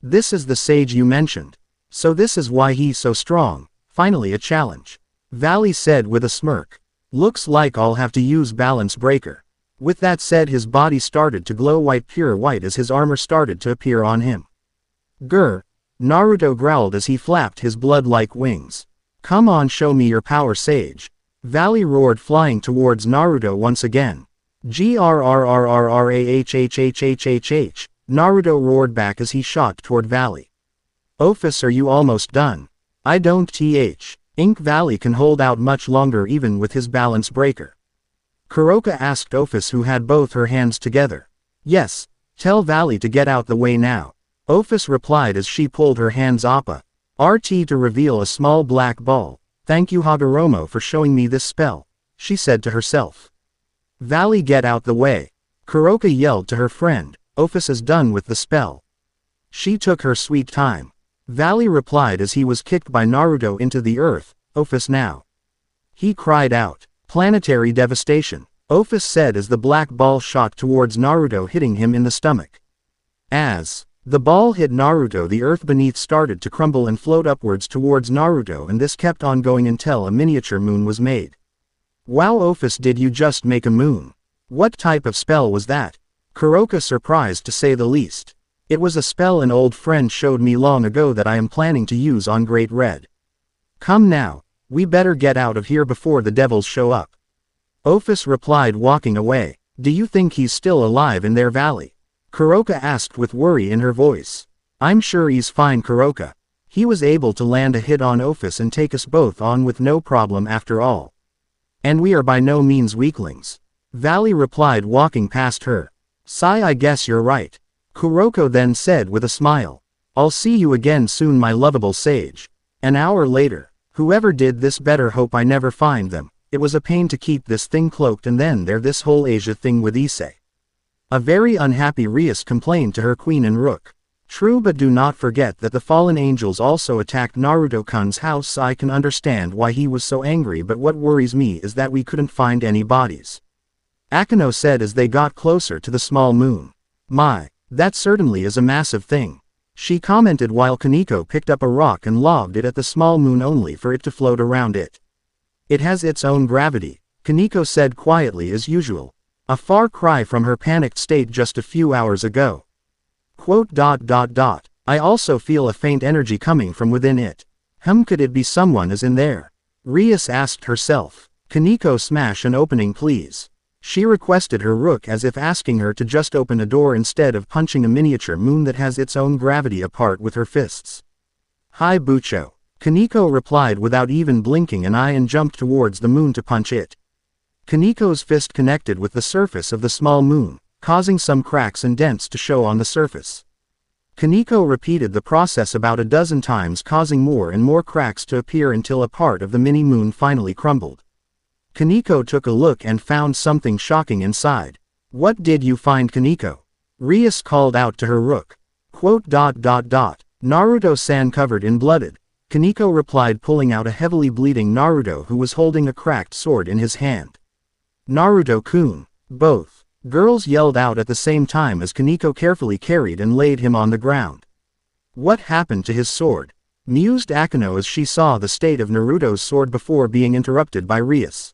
This is the sage you mentioned. So this is why he's so strong. Finally a challenge. Valley said with a smirk. Looks like I'll have to use Balance Breaker. With that said, his body started to glow white, pure white, as his armor started to appear on him. Grr. Naruto growled as he flapped his blood-like wings. Come on, show me your power, sage. Valley roared, flying towards Naruto once again. Grrrrrrahhhhhh. Naruto roared back as he shot toward Valley. Ophis, are you almost done? I don't think Valley can hold out much longer even with his balance breaker. Kuroka asked Ophis, who had both her hands together. Yes, tell Valley to get out the way now. Ophis replied as she pulled her hands uppa. RT to reveal a small black ball. Thank you, Hagoromo, for showing me this spell, she said to herself. Valley, get out the way. Kuroka yelled to her friend. Ophis is done with the spell. She took her sweet time. Valley replied as he was kicked by Naruto into the earth. Ophis now. He cried out. Planetary devastation. Ophis said as the black ball shot towards Naruto, hitting him in the stomach. As the ball hit Naruto, the earth beneath started to crumble and float upwards towards Naruto, and this kept on going until a miniature moon was made. Wow, Ophis, did you just make a moon? What type of spell was that? Kuroka surprised to say the least. It was a spell an old friend showed me long ago that I am planning to use on Great Red. Come now, we better get out of here before the devils show up. Ophis replied, walking away. Do you think he's still alive in their valley? Kuroka asked with worry in her voice. I'm sure he's fine, Kuroka. He was able to land a hit on Ophis and take us both on with no problem after all. And we are by no means weaklings. Valley replied, walking past her. Sigh, I guess you're right. Kuroka then said with a smile. I'll see you again soon, my lovable sage. An hour later. Whoever did this better hope I never find them. It was a pain to keep this thing cloaked, and then there this whole Asia thing with Issei. A very unhappy Rias complained to her queen and Rook. True, but do not forget that the fallen angels also attacked Naruto-kun's house. I can understand why he was so angry, but what worries me is that we couldn't find any bodies. Akano said as they got closer to the small moon. My, that certainly is a massive thing. She commented while Kaneko picked up a rock and lobbed it at the small moon only for it to float around it. It has its own gravity, Kaneko said quietly as usual. A far cry from her panicked state just a few hours ago. Quote I also feel a faint energy coming from within it. Could it be someone is in there? Rias asked herself. Kaneko, smash an opening please. She requested her rook as if asking her to just open a door instead of punching a miniature moon that has its own gravity apart with her fists. Hi Bucho. Kaneko replied without even blinking an eye and jumped towards the moon to punch it. Kaneko's fist connected with the surface of the small moon, causing some cracks and dents to show on the surface. Kaneko repeated the process about a dozen times, causing more and more cracks to appear until a part of the mini-moon finally crumbled. Kaneko took a look and found something shocking inside. What did you find, Kaneko? Rias called out to her rook. Quote Naruto-san covered in blooded. Kaneko replied, pulling out a heavily bleeding Naruto who was holding a cracked sword in his hand. Naruto-kun. Both girls yelled out at the same time as Kaneko carefully carried and laid him on the ground. What happened to his sword? Mused Akano as she saw the state of Naruto's sword before being interrupted by Rias.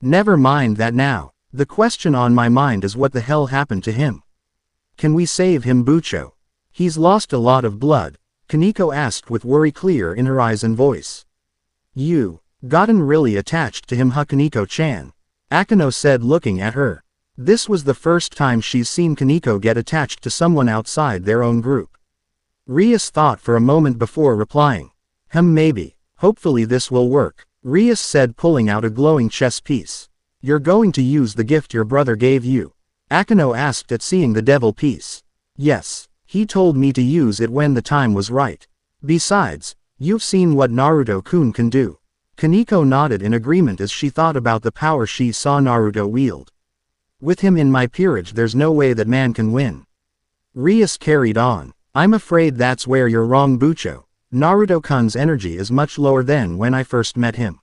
Never mind that now. The question on my mind is what the hell happened to him? Can we save him, Bucho? He's lost a lot of blood, Kaneko asked with worry clear in her eyes and voice. You gotten really attached to him, huh, Kaneko-chan? Akano said, looking at her. This was the first time she's seen Kaneko get attached to someone outside their own group. Rias thought for a moment before replying. Maybe. Hopefully this will work, Rias said, pulling out a glowing chess piece. You're going to use the gift your brother gave you? Akano asked at seeing the devil piece. Yes, he told me to use it when the time was right. Besides, you've seen what Naruto-kun can do. Kaneko nodded in agreement as she thought about the power she saw Naruto wield. With him in my peerage, there's no way that man can win. Rias carried on. I'm afraid that's where you're wrong, Bucho. Naruto-kun's energy is much lower than when I first met him.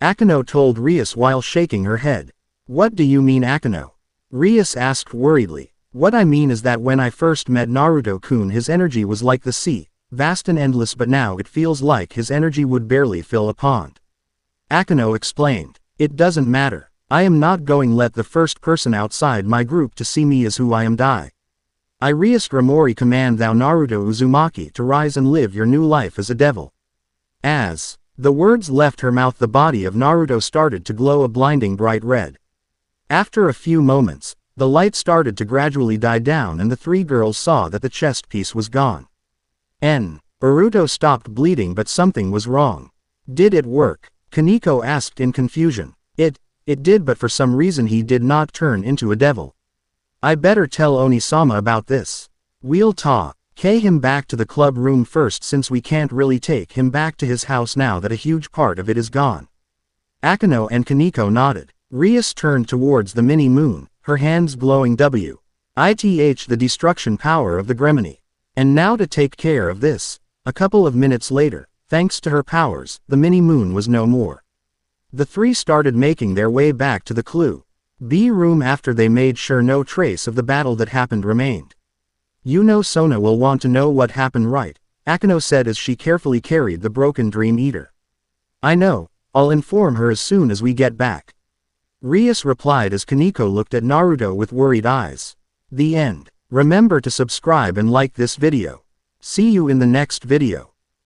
Akano told Rias while shaking her head. What do you mean, Akano? Rias asked worriedly. What I mean is that when I first met Naruto-kun, his energy was like the sea, vast and endless, but now it feels like his energy would barely fill a pond. Akano explained. It doesn't matter. I am not going let the first person outside my group to see me as who I am die. I Rias Grimori command thou Naruto Uzumaki to rise and live your new life as a devil. As the words left her mouth, the body of Naruto started to glow a blinding bright red. After a few moments, the light started to gradually die down and the three girls saw that the chest piece was gone. Naruto stopped bleeding, but something was wrong. Did it work? Kaneko asked in confusion. It did, but for some reason he did not turn into a devil. I better tell Onisama about this. We'll take him back to the club room first, since we can't really take him back to his house now that a huge part of it is gone. Akano and Kaneko nodded. Rias turned towards the mini-moon, her hands glowing the destruction power of the Gremini. And now to take care of this. A couple of minutes later, thanks to her powers, the mini-moon was no more. The three started making their way back to the clue B room after they made sure no trace of the battle that happened remained. You know Sona will want to know what happened, right? Akano said as she carefully carried the broken Dream Eater. I know, I'll inform her as soon as we get back. Rias replied as Kaneko looked at Naruto with worried eyes. The end. Remember to subscribe and like this video. See you in the next video.